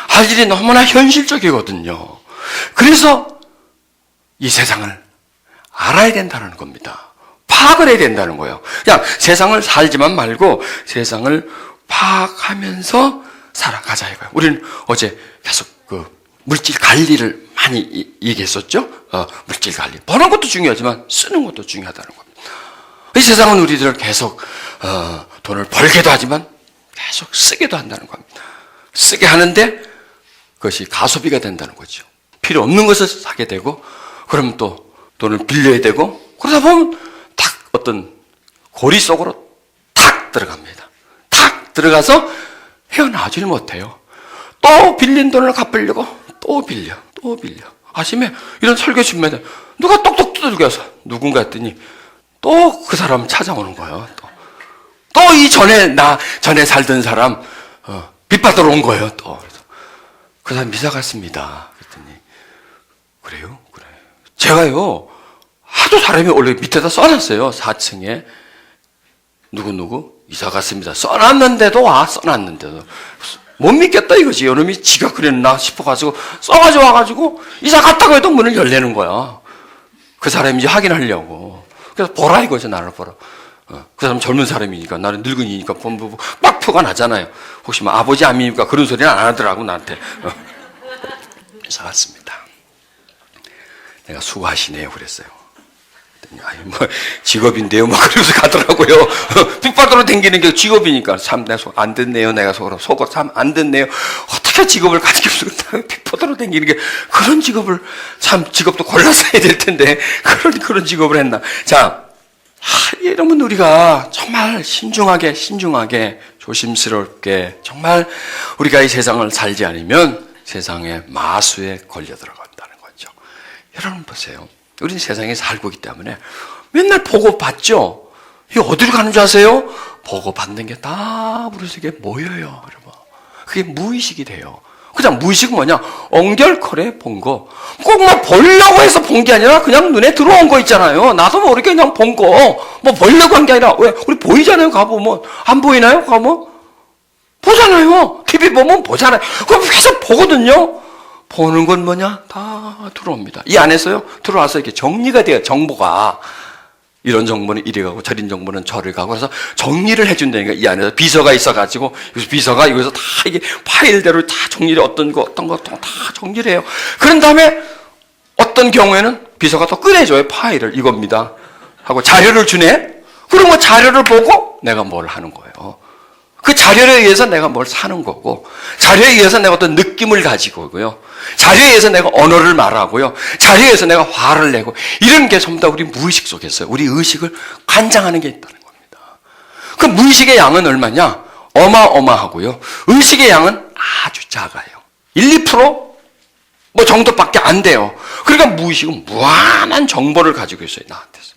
할 일이 너무나 현실적이거든요. 그래서 이 세상을 알아야 된다는 겁니다. 파악을 해야 된다는 거예요. 그냥 세상을 살지만 말고 세상을 파악하면서 살아가자 이거예요. 우리는 어제 계속 그 물질 관리를 많이 얘기했었죠. 물질 관리. 버는 것도 중요하지만 쓰는 것도 중요하다는 겁니다. 이 세상은 우리들을 계속 돈을 벌게도 하지만 계속 쓰게도 한다는 겁니다. 쓰게 하는데 그것이 가소비가 된다는 거죠. 필요 없는 것을 사게 되고, 그러면 또 돈을 빌려야 되고, 그러다 보면 탁 어떤 고리 속으로 탁 들어갑니다. 탁 들어가서 헤어나오질 못해요. 또 빌린 돈을 갚으려고 또 빌려. 아침에 이런 설교 준비에 누가 똑똑 두들겨서 누군가 했더니 또 그 사람 찾아오는 거예요. 또 이 전에 살던 사람 빚받으러 온 거예요. 또 그래서 그 사람 이사 갔습니다. 그랬더니 그래요? 그래. 제가요 하도 사람이 원래 밑에다 써놨어요. 4층에 누구 이사 갔습니다. 써놨는데도 못 믿겠다 이거지. 이놈이 지가 그랬나 싶어가지고 써가지고 와가지고 이사 갔다고 해도 문을 열내는 거야. 그 사람인지 확인하려고. 그래서 보라 이거죠. 나를 보라. 그 사람 젊은 사람이니까 나는 늙은이니까 본부 빡 표가 나잖아요. 혹시 뭐 아버지 아미니까 그런 소리는 안 하더라고 나한테. 이사 갔습니다. 내가 수고하시네요 그랬어요. 아니 뭐 직업인데요 뭐 그러면서 가더라고요. 빚받으러 댕기는 게 직업이니까 참 내가 안 듣네요. 내가 속으로 참 안 듣네요. 어떻게 직업을 가지고 빚받으러 댕기는 게 그런 직업을 참 직업도 골라서 해야 될 텐데 그런 직업을 했나. 자, 이러면 우리가 정말 신중하게 조심스럽게 정말 우리가 이 세상을 살지 않으면 세상의 마수에 걸려 들어간다는 거죠. 여러분 보세요. 우리는 세상에 살고 있기 때문에 맨날 보고 받죠. 이게 어디로 가는 줄 아세요? 보고 받는 게 다 우리 속에 모여요. 여러분. 그게 무의식이 돼요. 그냥 무의식은 뭐냐? 엉결컬에 본 거. 꼭 막 보려고 해서 본 게 아니라 그냥 눈에 들어온 거 있잖아요. 나도 모르게 그냥 본 거. 뭐 보려고 한 게 아니라 왜? 우리 보이잖아요. 가보면. 안 보이나요? 가면? 보잖아요. TV 보면 보잖아요. 그럼 계속 보거든요. 보는 건 뭐냐? 다 들어옵니다. 이 안에서요, 들어와서 이렇게 정리가 돼요, 정보가. 이런 정보는 이리 가고, 저런 정보는 저리 가고, 그래서 정리를 해준다니까, 이 안에서 비서가 있어가지고, 비서가 여기서 다 이게 파일대로 다 정리를 어떤 거 다 정리를 해요. 그런 다음에 어떤 경우에는 비서가 또 꺼내줘요, 파일을. 이겁니다. 하고 자료를 주네? 그럼 그 자료를 보고 내가 뭘 하는 거예요. 그 자료에 의해서 내가 뭘 사는 거고, 자료에 의해서 내가 어떤 느낌을 가지고 오고요. 자료에 의해서 내가 언어를 말하고요. 자료에 의해서 내가 화를 내고, 이런 게 전부 다 우리 무의식 속에 있어요. 우리 의식을 관장하는 게 있다는 겁니다. 그 무의식의 양은 얼마냐? 어마어마하고요. 의식의 양은 아주 작아요. 1, 2% 뭐 정도밖에 안 돼요. 그러니까 무의식은 무한한 정보를 가지고 있어요, 나한테서.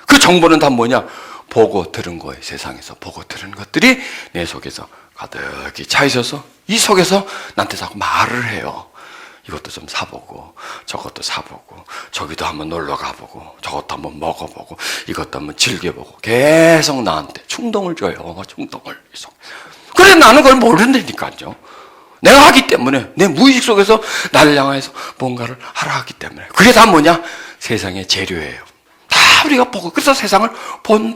그 정보는 다 뭐냐? 보고 들은 거예요. 세상에서 보고 들은 것들이 내 속에서 가득히 차 있어서 이 속에서 나한테 자꾸 말을 해요. 이것도 좀 사보고 저것도 사보고 저기도 한번 놀러 가보고 저것도 한번 먹어보고 이것도 한번 즐겨보고 계속 나한테 충동을 줘요. 충동을. 그래 나는 그걸 모른다니까요. 내가 하기 때문에 내 무의식 속에서 나를 향해서 뭔가를 하라 하기 때문에 그게 다 뭐냐? 세상의 재료예요. 다 우리가 보고 그래서 세상을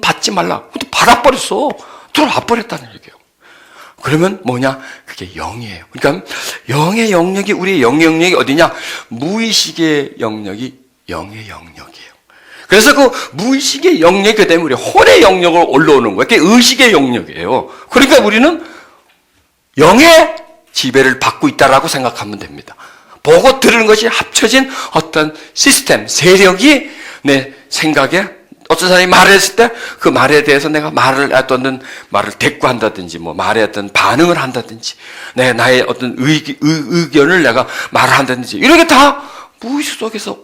받지 말라. 근데 받아버렸어. 들어와 버렸다는 얘기예요. 그러면 뭐냐? 그게 영이에요. 그러니까 영의 영역이 우리의 영의 영역이 어디냐? 무의식의 영역이 영의 영역이에요. 그래서 그 무의식의 영역이 되면 우리 혼의 영역으로 올라오는 거예요. 그게 의식의 영역이에요. 그러니까 우리는 영의 지배를 받고 있다라고 생각하면 됩니다. 보고 들은 것이 합쳐진 어떤 시스템, 세력이 내 생각에 어떤 사람이 말을 했을 때 그 말에 대해서 내가 어떤 말을 대꾸한다든지 뭐 말에 어떤 반응을 한다든지 나의 어떤 의견을 내가 말을 한다든지 이런 게 다 무의식 속에서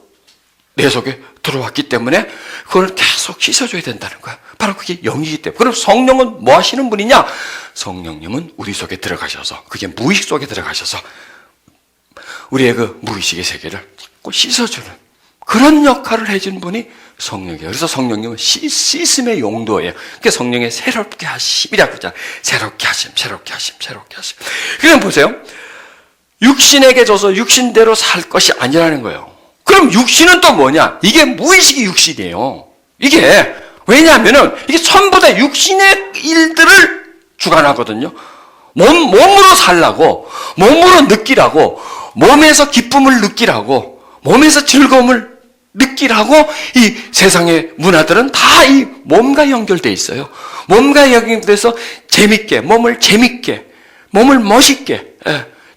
내 속에 들어왔기 때문에 그걸 계속 씻어줘야 된다는 거야. 바로 그게 영이기 때문에. 그럼 성령은 뭐 하시는 분이냐? 성령님은 우리 속에 들어가셔서 그게 무의식 속에 들어가셔서 우리의 그 무의식의 세계를 자꾸 씻어주는 그런 역할을 해준 분이 성령이에요. 그래서 성령님은 씻음의 용도예요. 그게 성령의 새롭게 하심이라고 하잖아요. 새롭게 하심. 그럼 보세요. 육신에게 줘서 육신대로 살 것이 아니라는 거예요. 그럼 육신은 또 뭐냐? 이게 무의식의 육신이에요. 이게 왜냐하면은 이게 전부 다 육신의 일들을 주관하거든요. 몸으로 살라고, 몸으로 느끼라고, 몸에서 기쁨을 느끼라고, 몸에서 즐거움을 느끼라고 이 세상의 문화들은 다 이 몸과 연결되어 있어요. 몸과 연결돼서 몸을 재밌게, 몸을 멋있게,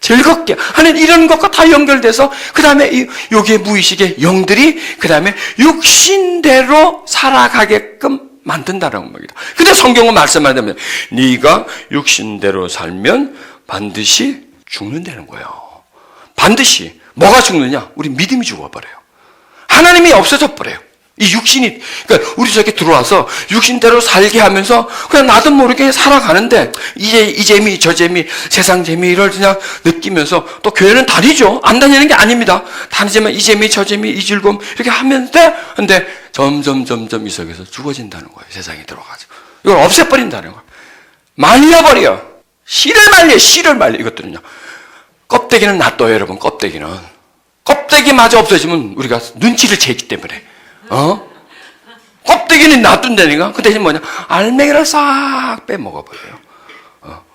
즐겁게 하는 이런 것과 다 연결돼서 그 다음에 여기에 무의식의 영들이 그 다음에 육신대로 살아가게끔 만든다는 겁니다. 근데 성경은 말씀하자면 네가 육신대로 살면 반드시 죽는다는 거예요. 반드시. 뭐가 죽느냐? 우리 믿음이 죽어버려요. 하나님이 없어져 버려요. 이 육신이, 그러니까 우리 속에 들어와서 육신대로 살게 하면서 그냥 나도 모르게 살아가는데, 이 재미, 저 재미, 세상 재미를 그냥 느끼면서 또 교회는 다니죠. 안 다니는 게 아닙니다. 다니지만 이 재미, 저 재미, 이 즐거움, 이렇게 하는데, 근데 점점 이 속에서 죽어진다는 거예요. 세상에 들어가서. 이걸 없애버린다는 거예요. 말려버려. 씨를 말려. 이것들은요. 껍데기는 놔둬요, 여러분. 껍데기마저 없어지면 우리가 눈치를 채기 때문에. 껍데기는 놔둔다니까? 그 대신 뭐냐? 알맹이를 싹 빼먹어버려요.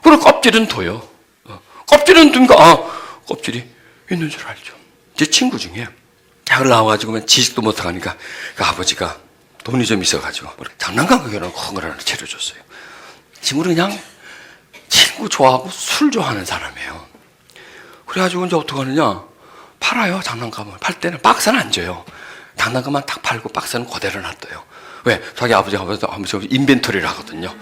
그리고 껍질은 둬요. 껍질은 둔가? 껍질이 있는 줄 알죠. 제 친구 중에 대학을 나와가지고 지식도 못하니까 그 아버지가 돈이 좀 있어가지고 장난감 가게로 큰 걸 하나 차려줬어요. 친구는 그냥 친구 좋아하고 술 좋아하는 사람이에요. 그래가지고 이제 어떻게 하느냐? 팔아요, 장난감을. 팔 때는 박스는 안 줘요. 장난감만 딱 팔고 박스는 그대로 놔둬요. 왜? 자기 아버지가 인벤토리를 하거든요.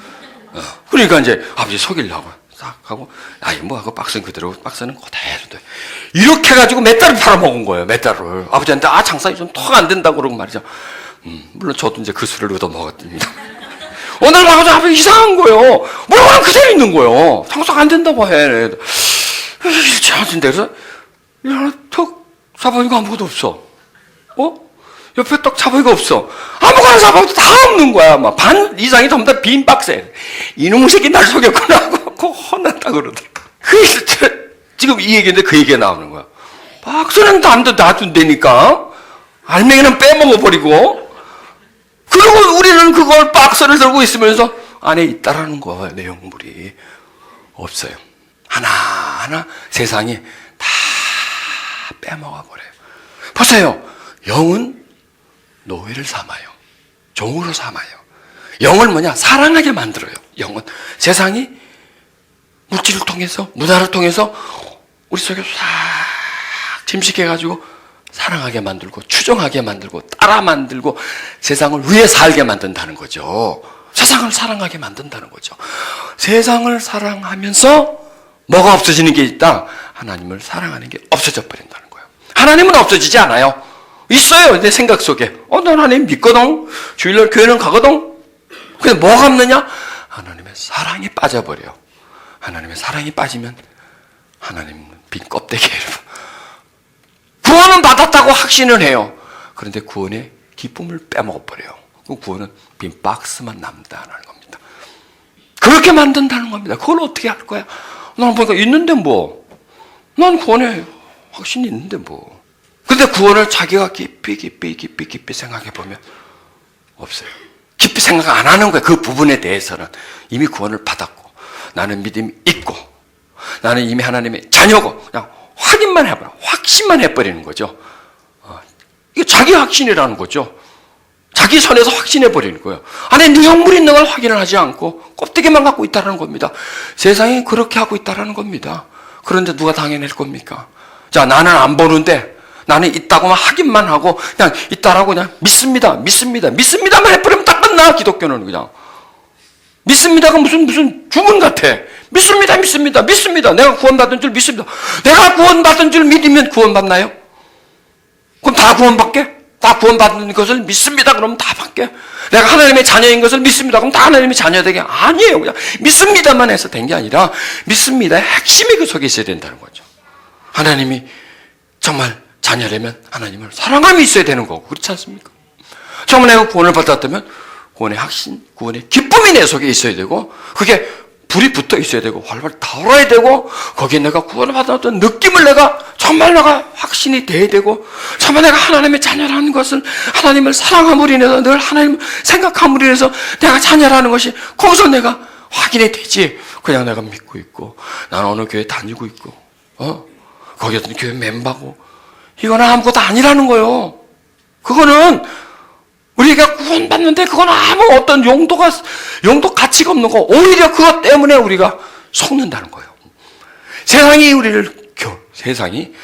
그러니까 이제 아버지 속이려고 싹 하고, 아이 뭐 하고 박스는 그대로, 박스는 그대로 돼. 이렇게 해가지고 몇 달을 팔아먹은 거예요, 몇 달을. 아버지한테 장사가 좀 통 안 된다고 그러고 말이죠. 물론 저도 이제 그 술을 얻어먹었답니다. 오늘 나가서 아버지 이상한 거예요. 물건은 그대로 있는 거예요. 장사가 안 된다고 해. 저한테 그래서 하나 턱 잡아보니까 아무것도 없어. 옆에 떡 잡아보니까 없어. 아무거나 잡아도 다 없는 거야. 막 반 이상이 전부 다 빈 박스에. 이놈의 새끼 날 속였구나 하고 혼났다 그러더라고. 그래서 지금 이 얘기인데 그 얘기가 나오는 거야. 박스는 담도 놔둔다니까. 알맹이는 빼먹어버리고. 그리고 우리는 그걸 박스를 들고 있으면서 안에 있다라는 거예요. 내용물이. 없어요. 하나하나 세상이 다 빼먹어버려요. 보세요. 영은 노예를 삼아요. 종으로 삼아요. 영을 뭐냐? 사랑하게 만들어요. 영은. 세상이 물질을 통해서, 문화를 통해서 우리 속에 싹 침식해가지고 사랑하게 만들고, 추종하게 만들고, 따라 만들고, 세상을 위해 살게 만든다는 거죠. 세상을 사랑하게 만든다는 거죠. 세상을 사랑하면서 뭐가 없어지는 게 있다? 하나님을 사랑하는 게 없어져 버린다는 거예요. 하나님은 없어지지 않아요. 있어요, 내 생각 속에. 난 하나님 믿거든. 주일날 교회는 가거든. 근데 뭐가 없느냐? 하나님의 사랑이 빠져버려요. 하나님의 사랑이 빠지면 하나님은 빈 껍데기예요. 구원은 받았다고 확신을 해요. 그런데 구원의 기쁨을 빼먹어버려요. 그 구원은 빈 박스만 남는다는 겁니다. 그렇게 만든다는 겁니다. 그걸 어떻게 할 거야? 나는 보니까 있는데 뭐. 난 구원에 확신이 있는데 뭐. 근데 구원을 자기가 깊이 생각해 보면 없어요. 깊이 생각 안 하는 거예요. 그 부분에 대해서는. 이미 구원을 받았고, 나는 믿음이 있고, 나는 이미 하나님의 자녀고, 그냥 확인만 해버려. 확신만 해버리는 거죠. 이게 자기 확신이라는 거죠. 자기 선에서 확신해버리는 거예요. 안에 내용물이 있는 걸 확인을 하지 않고 껍데기만 갖고 있다는 겁니다. 세상이 그렇게 하고 있다는 겁니다. 그런데 누가 당해낼 겁니까? 자, 나는 안 보는데 나는 있다고만 확인만 하고 그냥 있다라고 그냥 믿습니다만 해버리면 딱 끝나. 기독교는 그냥 믿습니다가 무슨 주문 같아. 믿습니다. 내가 구원받은 줄 믿습니다. 내가 구원받은 줄 믿으면 구원받나요? 그럼 다 구원받게? 다 구원받는 것을 믿습니다. 그러면 다 받게? 내가 하나님의 자녀인 것을 믿습니다. 그럼 다 하나님의 자녀 되게? 아니에요. 그냥 믿습니다만 해서 된 게 아니라 믿습니다의 핵심이 그 속에 있어야 된다는 거죠. 하나님이 정말 자녀라면 하나님을 사랑함이 있어야 되는 거고, 그렇지 않습니까? 정말 내가 구원을 받았다면 구원의 확신, 구원의 기쁨이 내 속에 있어야 되고, 그게 불이 붙어 있어야 되고, 활발 타올아야 되고, 거기에 내가 구원을 받았던 느낌을 정말 내가 확신이 돼야 되고, 정말 내가 하나님의 자녀라는 것을, 하나님을 사랑함으로 인해서, 늘 하나님을 생각함으로 인해서 내가 자녀라는 것이 거기서 내가 확인이 되지. 그냥 내가 믿고 있고, 나는 어느 교회 다니고 있고, 거기 어떤 교회 멤버고, 이거는 아무것도 아니라는 거예요. 그거는 우리가 구원받는데 그건 아무 어떤 용도 가치가 없는 거. 오히려 그것 때문에 우리가 속는다는 거예요. 세상이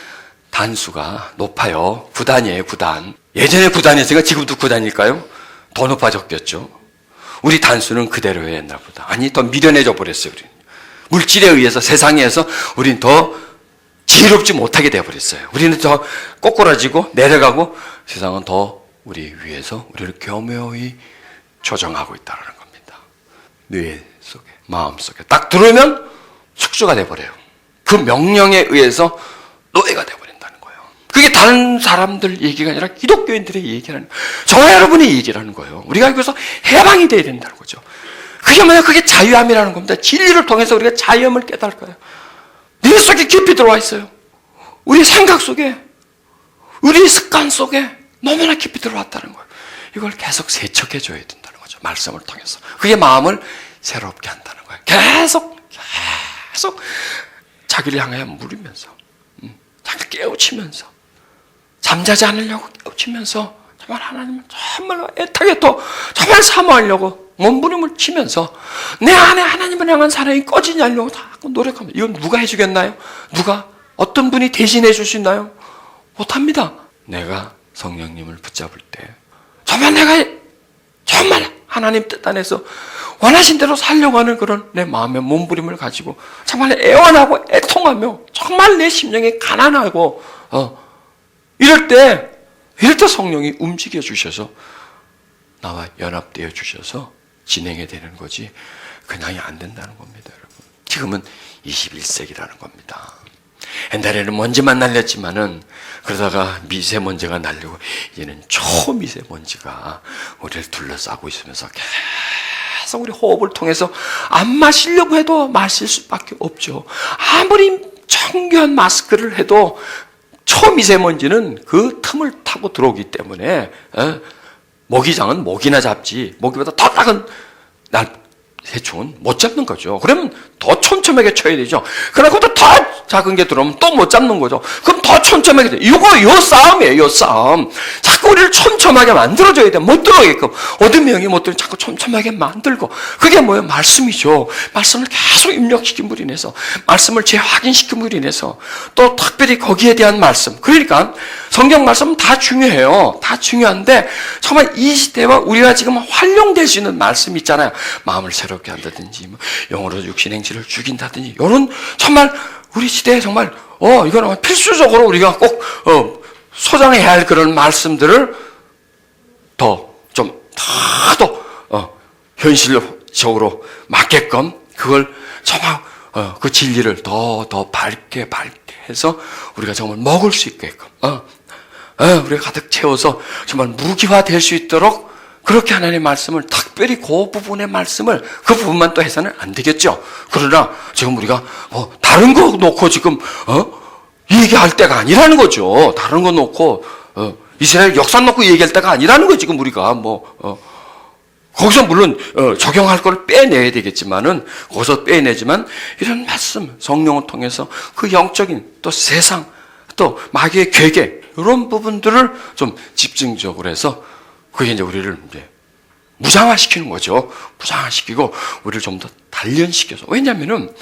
단수가 높아요. 9단이에요, 9단. 예전에 9단이었으니까 지금도 9단일까요? 더 높아졌겠죠. 우리 단수는 그대로예요, 옛날보다. 아니, 더 미련해져 버렸어요, 우리는. 물질에 의해서, 세상에서 우린 더 지혜롭지 못하게 되어버렸어요. 우리는 더 꼬꾸라지고 내려가고 세상은 더 우리 위에서 우리를 교묘히 조정하고 있다는 겁니다. 뇌 속에, 마음 속에 딱 들어오면 숙주가 돼버려요. 그 명령에 의해서 노예가 돼버린다는 거예요. 그게 다른 사람들 얘기가 아니라 기독교인들의 얘기라는 거예요. 저와 여러분의 얘기라는 거예요. 우리가 여기서 해방이 돼야 된다는 거죠. 그게 뭐냐? 그게 자유함이라는 겁니다. 진리를 통해서 우리가 자유함을 깨달을 거예요. 뇌 속에 깊이 들어와 있어요. 우리 생각 속에, 우리 습관 속에 너무나 깊이 들어왔다는 거예요. 이걸 계속 세척해줘야 된다는 거죠. 말씀을 통해서. 그게 마음을 새롭게 한다는 거예요. 계속 자기를 향하여 물으면서, 자기를 깨우치면서, 잠자지 않으려고 깨우치면서, 정말 하나님을 정말 애타게 또 정말 사모하려고 몸부림을 치면서 내 안에 하나님을 향한 사랑이 꺼지지 않으려고 자꾸 노력합니다. 이건 누가 해주겠나요? 누가? 어떤 분이 대신해 줄 수 있나요? 못합니다. 내가 성령님을 붙잡을 때 정말 내가 정말 하나님 뜻 안에서 원하신 대로 살려고 하는 그런 내 마음의 몸부림을 가지고 정말 애원하고 애통하며 정말 내 심령이 가난하고 이럴 때 성령이 움직여 주셔서 나와 연합되어 주셔서 진행이 되는 거지 그냥이 안 된다는 겁니다. 여러분. 지금은 21세기라는 겁니다. 옛날에는 먼지만 날렸지만은 그러다가 미세먼지가 날리고 이제는 초미세먼지가 우리를 둘러싸고 있으면서 계속 우리 호흡을 통해서 안 마시려고 해도 마실 수밖에 없죠. 아무리 정교한 마스크를 해도 초미세먼지는 그 틈을 타고 들어오기 때문에 모기장은 모기나 잡지 모기보다 더 작은 새총은 못 잡는 거죠. 그러면 더 촘촘하게 쳐야 되죠. 그러나 그것도 더 작은 게 들어오면 또 못 잡는 거죠. 그럼 더 촘촘하게 돼요. 요 싸움이에요. 요 싸움. 자꾸 우리를 촘촘하게 만들어줘야 돼. 못 들어오게끔. 어둠의 영이 못 들어 자꾸 촘촘하게 만들고. 그게 뭐예요? 말씀이죠. 말씀을 계속 입력시킨 분이 인해서 말씀을 재확인시킨 분이 인해서 또 특별히 거기에 대한 말씀. 그러니까 성경 말씀은 다 중요해요. 다 중요한데 정말 이 시대와 우리가 지금 활용될 수 있는 말씀이 있잖아요. 마음을 새롭게 한다든지 영으로 육신 행실을 죽인다든지 이런 정말 우리 시대에 정말 이거는 필수적으로 우리가 꼭 소장해야 할 그런 말씀들을 더 현실적으로 맞게끔 그걸 정말 그 진리를 더 밝게 해서 우리가 정말 먹을 수 있게끔 우리가 가득 채워서 정말 무기화될 수 있도록 그렇게 하나님의 말씀을 특별히 그 부분의 말씀을 그 부분만 또 해서는 안 되겠죠. 그러나 지금 우리가 다른 거 놓고 지금 얘기할 때가 아니라는 거죠. 다른 거 놓고 이스라엘 역사 놓고 얘기할 때가 아니라는 거 지금 우리가 거기서 물론 적용할 걸 빼내야 되겠지만은 거기서 빼내지만 이런 말씀 성령을 통해서 그 영적인 또 세상 또 마귀의 괴계 이런 부분들을 좀 집중적으로 해서 그게 이제 우리를 이제 무장화시키는 거죠. 무장화시키고 우리를 좀 더 단련시켜서. 왜냐면은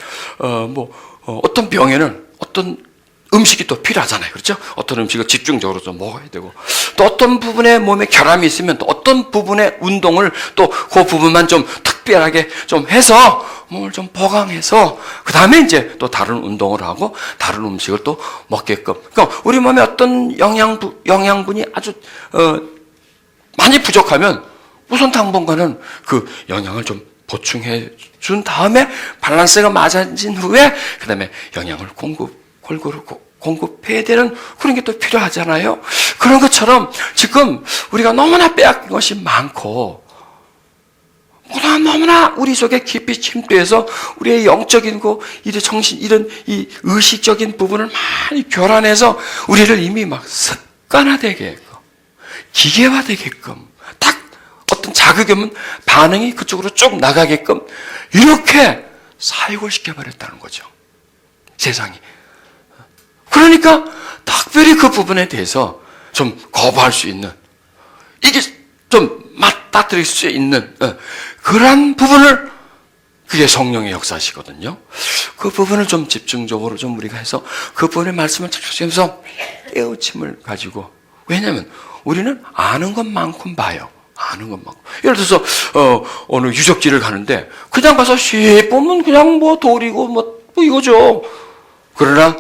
어떤 병에는 어떤 음식이 또 필요하잖아요. 그렇죠? 어떤 음식을 집중적으로 좀 먹어야 되고 또 어떤 부분에 몸에 결함이 있으면 또 어떤 부분의 운동을 또 그 부분만 좀 특별하게 좀 해서 몸을 좀 보강해서 그 다음에 이제 또 다른 운동을 하고 다른 음식을 또 먹게끔. 그러니까 우리 몸에 어떤 영양분이 아주 많이 부족하면 우선 당분간은 그 영양을 좀 보충해 준 다음에 밸런스가 맞아진 후에 그 다음에 영양을 골고루 공급해야 되는 그런 게 또 필요하잖아요. 그런 것처럼 지금 우리가 너무나 빼앗긴 것이 많고 너무나 우리 속에 깊이 침투해서 우리의 영적인 이런 정신 이런 이 의식적인 부분을 많이 교란해서 우리를 이미 막 습관화되게끔 기계화되게끔 딱 어떤 자극이 오면 반응이 그쪽으로 쭉 나가게끔 이렇게 사육을 시켜버렸다는 거죠. 세상이. 그러니까 특별히 그 부분에 대해서 좀 거부할 수 있는 이게 좀 맞닥뜨릴 수 있는 그러한 부분을 그게 성령의 역사시거든요. 그 부분을 좀 집중적으로 좀 우리가 해서 그 부분의 말씀을 찾으면서 깨우침을 가지고 왜냐하면 우리는 아는 것만큼 봐요. 아는 것만큼. 예를 들어서 어느 유적지를 가는데 그냥 가서 씩 보면 그냥 돌이고 이거죠. 그러나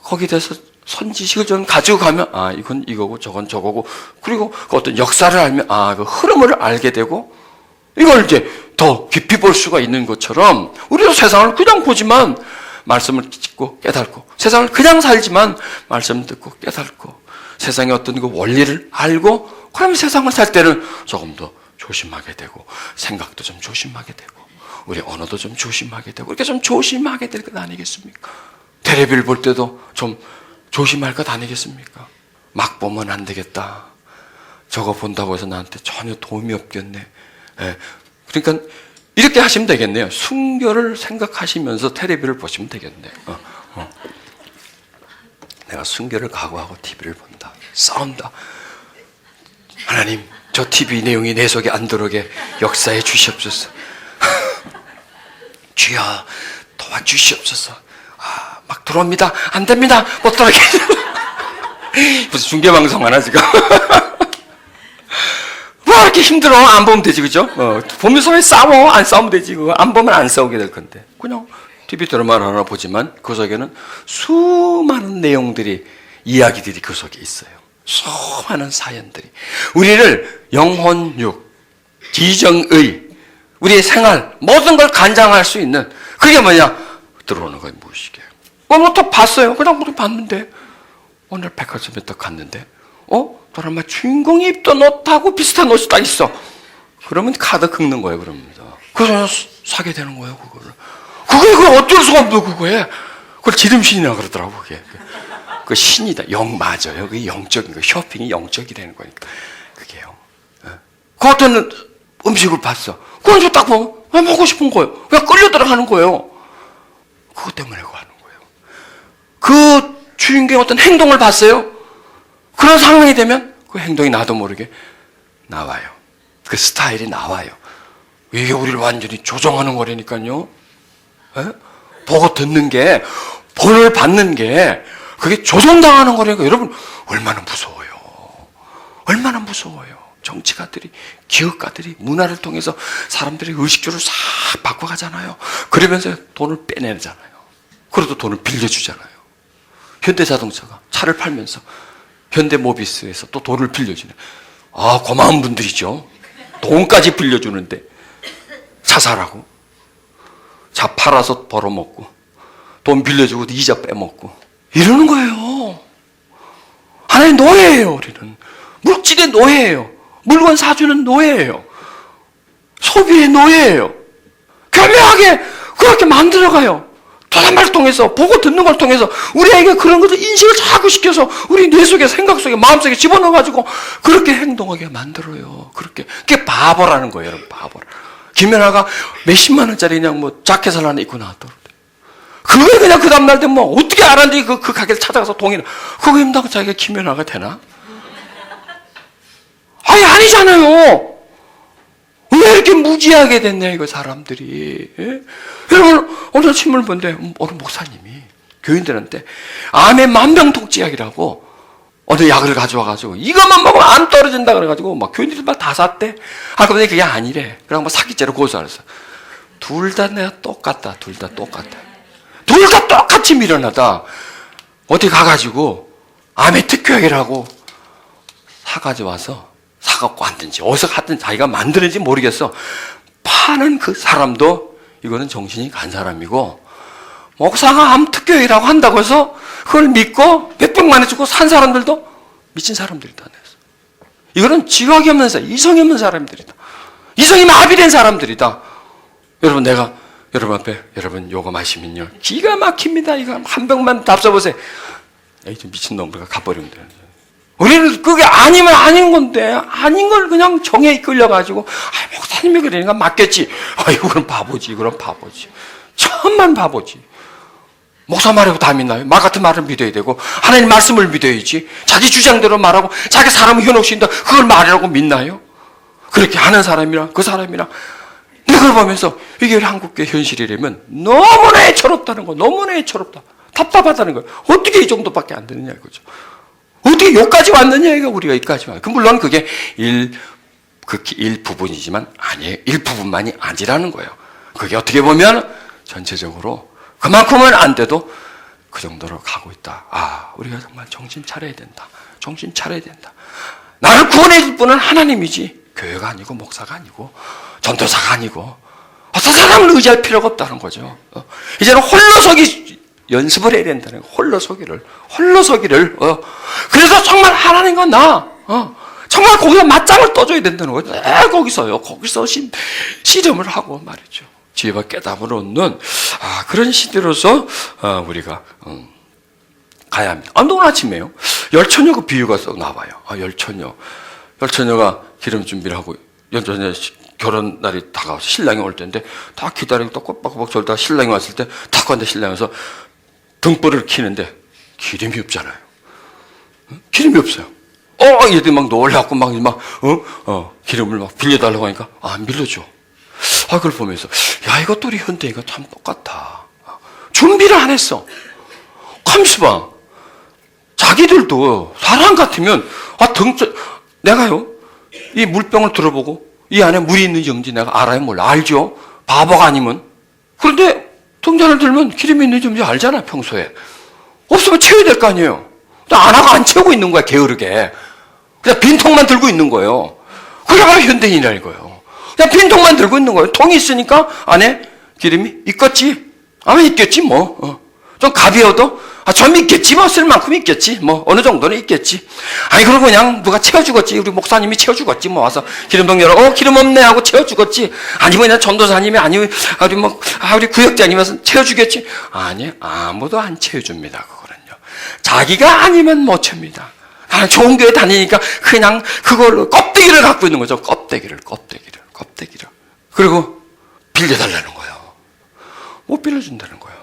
거기에 대해서 선지식을 좀 가지고 가면, 이건 이거고 저건 저거고, 그리고 그 어떤 역사를 알면, 그 흐름을 알게 되고, 이걸 이제 더 깊이 볼 수가 있는 것처럼, 우리도 세상을 그냥 보지만, 말씀을 듣고 깨닫고, 세상을 그냥 살지만, 말씀을 듣고 깨닫고, 세상의 어떤 그 원리를 알고, 그러면 세상을 살 때는 조금 더 조심하게 되고, 생각도 좀 조심하게 되고, 우리 언어도 좀 조심하게 되고, 이렇게 좀 조심하게 될 것 아니겠습니까? 텔레비를 볼 때도 좀 조심할 것 아니겠습니까? 막 보면 안 되겠다. 저거 본다고 해서 나한테 전혀 도움이 없겠네. 그러니까 이렇게 하시면 되겠네요. 순교를 생각하시면서 텔레비를 보시면 되겠네. 내가 순교를 각오하고 TV를 본다. 싸운다. 하나님, 저 TV 내용이 내 속에 안 들어오게 역사해 주시옵소서. 주여, 도와주시옵소서. 막 들어옵니다. 안 됩니다. 못 들어오게. 무슨 중계방송 하나 지금. 왜 이렇게 힘들어? 안 보면 되지, 그죠? 보면서 왜 싸워? 안 싸우면 되지. 그거 안 보면 안 싸우게 될 건데. 그냥 TV 드라마를 하나 보지만 그 속에는 수많은 내용들이, 이야기들이 그 속에 있어요. 수많은 사연들이. 우리를 영혼육, 지정의, 우리의 생활, 모든 걸 간장할 수 있는, 그게 뭐냐? 들어오는 거예요, 무의식에. 또 봤어요. 그냥 우리 봤는데. 오늘 백화점에 딱 갔는데, 드라마 주인공이 입던 옷하고 비슷한 옷이 딱 있어. 그러면 카드 긁는 거예요, 그러면서. 그래서 사게 되는 거예요, 그거를. 그게 어쩔 수가 없는 그거에. 그걸 지름신이라고 그러더라고, 그게. 그 신이다. 맞아요. 그게 영적인 거. 쇼핑이 영적이라는 거니까. 그게요. 그 어떤 음식을 봤어. 그걸 딱 보면, 왜 먹고 싶은 거예요? 왜 끌려 들어가는 거예요? 그것 때문에 그거 하는 거예요. 그 주인공의 어떤 행동을 봤어요? 그런 상황이 되면 그 행동이 나도 모르게 나와요. 그 스타일이 나와요. 이게 우리를 완전히 조종하는 거라니까요. 보고 듣는 게, 본을 받는 게, 그게 조종당하는 거라니까. 여러분, 얼마나 무서워요. 얼마나 무서워요. 정치가들이, 기업가들이 문화를 통해서 사람들의 의식주를 싹 바꿔가잖아요. 그러면서 돈을 빼내잖아요. 그래도 돈을 빌려주잖아요. 현대자동차가 차를 팔면서 현대모비스에서 또 돈을 빌려주네. 고마운 분들이죠. 돈까지 빌려주는데 차 사라고. 차 팔아서 벌어먹고 돈 빌려주고 이자 빼먹고 이러는 거예요. 하나의 노예예요. 우리는 물질의 노예예요. 물건 사주는 노예예요. 소비의 노예예요. 교묘하게 그렇게 만들어가요. 드라마를 통해서, 보고 듣는 걸 통해서 우리에게 그런 것을 인식을 자꾸 시켜서 우리 뇌 속에, 생각 속에, 마음 속에 집어넣어가지고 그렇게 행동하게 만들어요. 그게 바보라는 거예요, 여러분. 바보라. 김연아가 몇십만 원짜리 그냥 자켓을 하나 입고 나왔더라고요. 그게 그냥 그 다음날 되면 어떻게 알았는지 그 가게를 찾아가서 동의를. 그거 입는다고 자기가 김연아가 되나? 아니잖아요. 왜 이렇게 무지하게 됐냐, 이거 사람들이. 예? 여러분, 오늘 신문을 본데, 어느 목사님이 교인들한테 암의 만병통치약이라고 어느 약을 가져와가지고, 이것만 먹으면 안 떨어진다 그래가지고, 교인들이 막 다 샀대. 그런데 그게 아니래. 그래서 사기죄로 고소했어. 둘 다 내가 똑같다. 둘 다 똑같다. 둘 다 똑같이 미련하다. 어디 가가지고, 암의 특효약이라고 사가지고 와서, 사갖고 왔든지 어디서 갔든지 자기가 만드는지 모르겠어. 파는 그 사람도 이거는 정신이 간 사람이고, 목사가 암 특효이라고 한다고 해서 그걸 믿고 몇백만 원 주고 산 사람들도 미친 사람들이다. 이거는 지각이 없는 사람, 이성이 없는 사람들이다. 이성이 마비된 사람들이다. 여러분, 내가 여러분 앞에 여러분 요거 마시면요 기가 막힙니다. 이거 한 병만 답숴보세요. 에이, 좀 미친놈들가 가버리면 돼. 우리는 그게 아니면 아닌 건데, 아닌 걸 그냥 정에 이끌려가지고, 목사님이 그러니까 맞겠지. 이건 바보지, 그럼 바보지. 천만 바보지. 목사 말하고 다 믿나요? 말 같은 말을 믿어야 되고, 하나님 말씀을 믿어야지. 자기 주장대로 말하고, 자기 사람을 현혹시킨다. 그걸 말이라고 믿나요? 그렇게 하는 사람이랑, 그 사람이랑. 그걸 보면서, 이게 한국의 현실이라면, 너무나 애처롭다는 거, 너무나 애처롭다. 답답하다는 거예요. 어떻게 이 정도밖에 안 되느냐, 이거죠. 어떻게 여기까지 왔느냐, 이거 우리가 여기까지 왔. 물론 그게 극히 일부분이지만 아니에요. 일부분만이 아니라는 거예요. 그게 어떻게 보면 전체적으로 그만큼은 안 돼도 그 정도로 가고 있다. 아, 우리가 정말 정신 차려야 된다. 정신 차려야 된다. 나를 구원해 줄 분은 하나님이지, 교회가 아니고 목사가 아니고 전도사가 아니고 어떤 사람을 의지할 필요가 없다는 거죠. 이제는 홀로서기 연습을 해야 된다는 거예요. 홀로서기를. 그래서 정말 하나님과 나, 정말 거기서 맞짱을 떠줘야 된다는 거예요. 거기서 씨름을 하고 말이죠. 지혜와 깨달음을 얻는 그런 시대로서 우리가 가야 합니다. 오늘 아침에요, 열처녀 그 비유가 썩 나와요. 열처녀가 기름 준비를 하고 열처녀 결혼 날이 다가와서 신랑이 올 때인데 다 기다리고 또 꼬박꼬박 졸다가 신랑이 왔을 때 탁 왔는데 신랑에서 등불을 켜는데 기름이 없잖아요. 기름이 없어요. 얘들이 막 놀라고 기름을 막 빌려달라고 하니까 안 빌려줘. 그걸 보면서 이것도 우리 현대인과 참 똑같아. 준비를 안 했어. 감수방. 자기들도 사람 같으면 내가요 이 물병을 들어보고 이 안에 물이 있는지 없는지 내가 알아요? 몰라? 알죠? 바보가 아니면. 그런데 등잔을 들면 기름이 있는지 없는지 알잖아, 평소에. 없으면 채워야 될 거 아니에요. 안 하고 안 채우고 있는 거야, 게으르게. 그냥 빈통만 들고 있는 거예요. 그게 바로 현대인이라는 거예요. 그냥 빈통만 들고 있는 거예요. 통이 있으니까 안에 기름이 있겠지. 아마 있겠지, 뭐. 좀 가벼워도 좀 있겠지, 뭐. 쓸 만큼 있겠지. 뭐, 어느 정도는 있겠지. 그러고 그냥 누가 채워주겠지. 우리 목사님이 채워주겠지. 뭐, 와서 기름통 열어. 기름 없네. 하고 채워주겠지. 아니면 그냥 전도사님이, 아니면, 우리 구역장님이 와서 채워주겠지. 아니, 아무도 안 채워줍니다. 그거는요. 자기가 아니면 못 채웁니다. 나는 좋은 교회 다니니까 그냥 그걸로 껍데기를 갖고 있는 거죠. 껍데기를. 그리고 빌려달라는 거예요. 못 빌려준다는 거예요.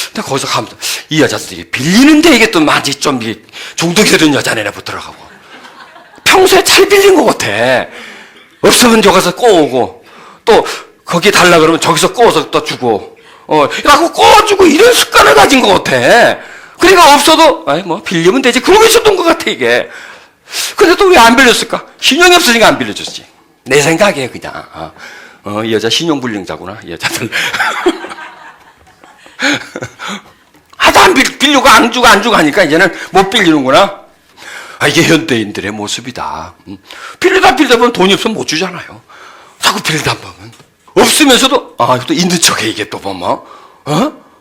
근데 거기서 가면 이 여자들이 빌리는데 이게 또 많이 좀 중독이 되는 여자네 붙더라고. 평소에 잘 빌린 것 같아. 없으면 저기서 꼬우고 또 거기 달라 그러면 저기서 꼬워서 또 주고 라고 꼬워주고 이런 습관을 가진 것 같아. 그러니까 없어도 빌리면 되지. 그러고 있었던 것 같아 이게. 근데 또 왜 안 빌렸을까? 신용이 없으니까 안 빌려줬지. 내 생각에 그냥 이 여자 신용불량자구나 이 여자들. 하도 안 빌리고 안 주고 하니까 이제는 못 빌리는구나. 이게 현대인들의 모습이다. 빌리다 보면 돈이 없으면 못 주잖아요. 자꾸 빌리다 보면 없으면서도 또 있는 척해. 이게 또 보면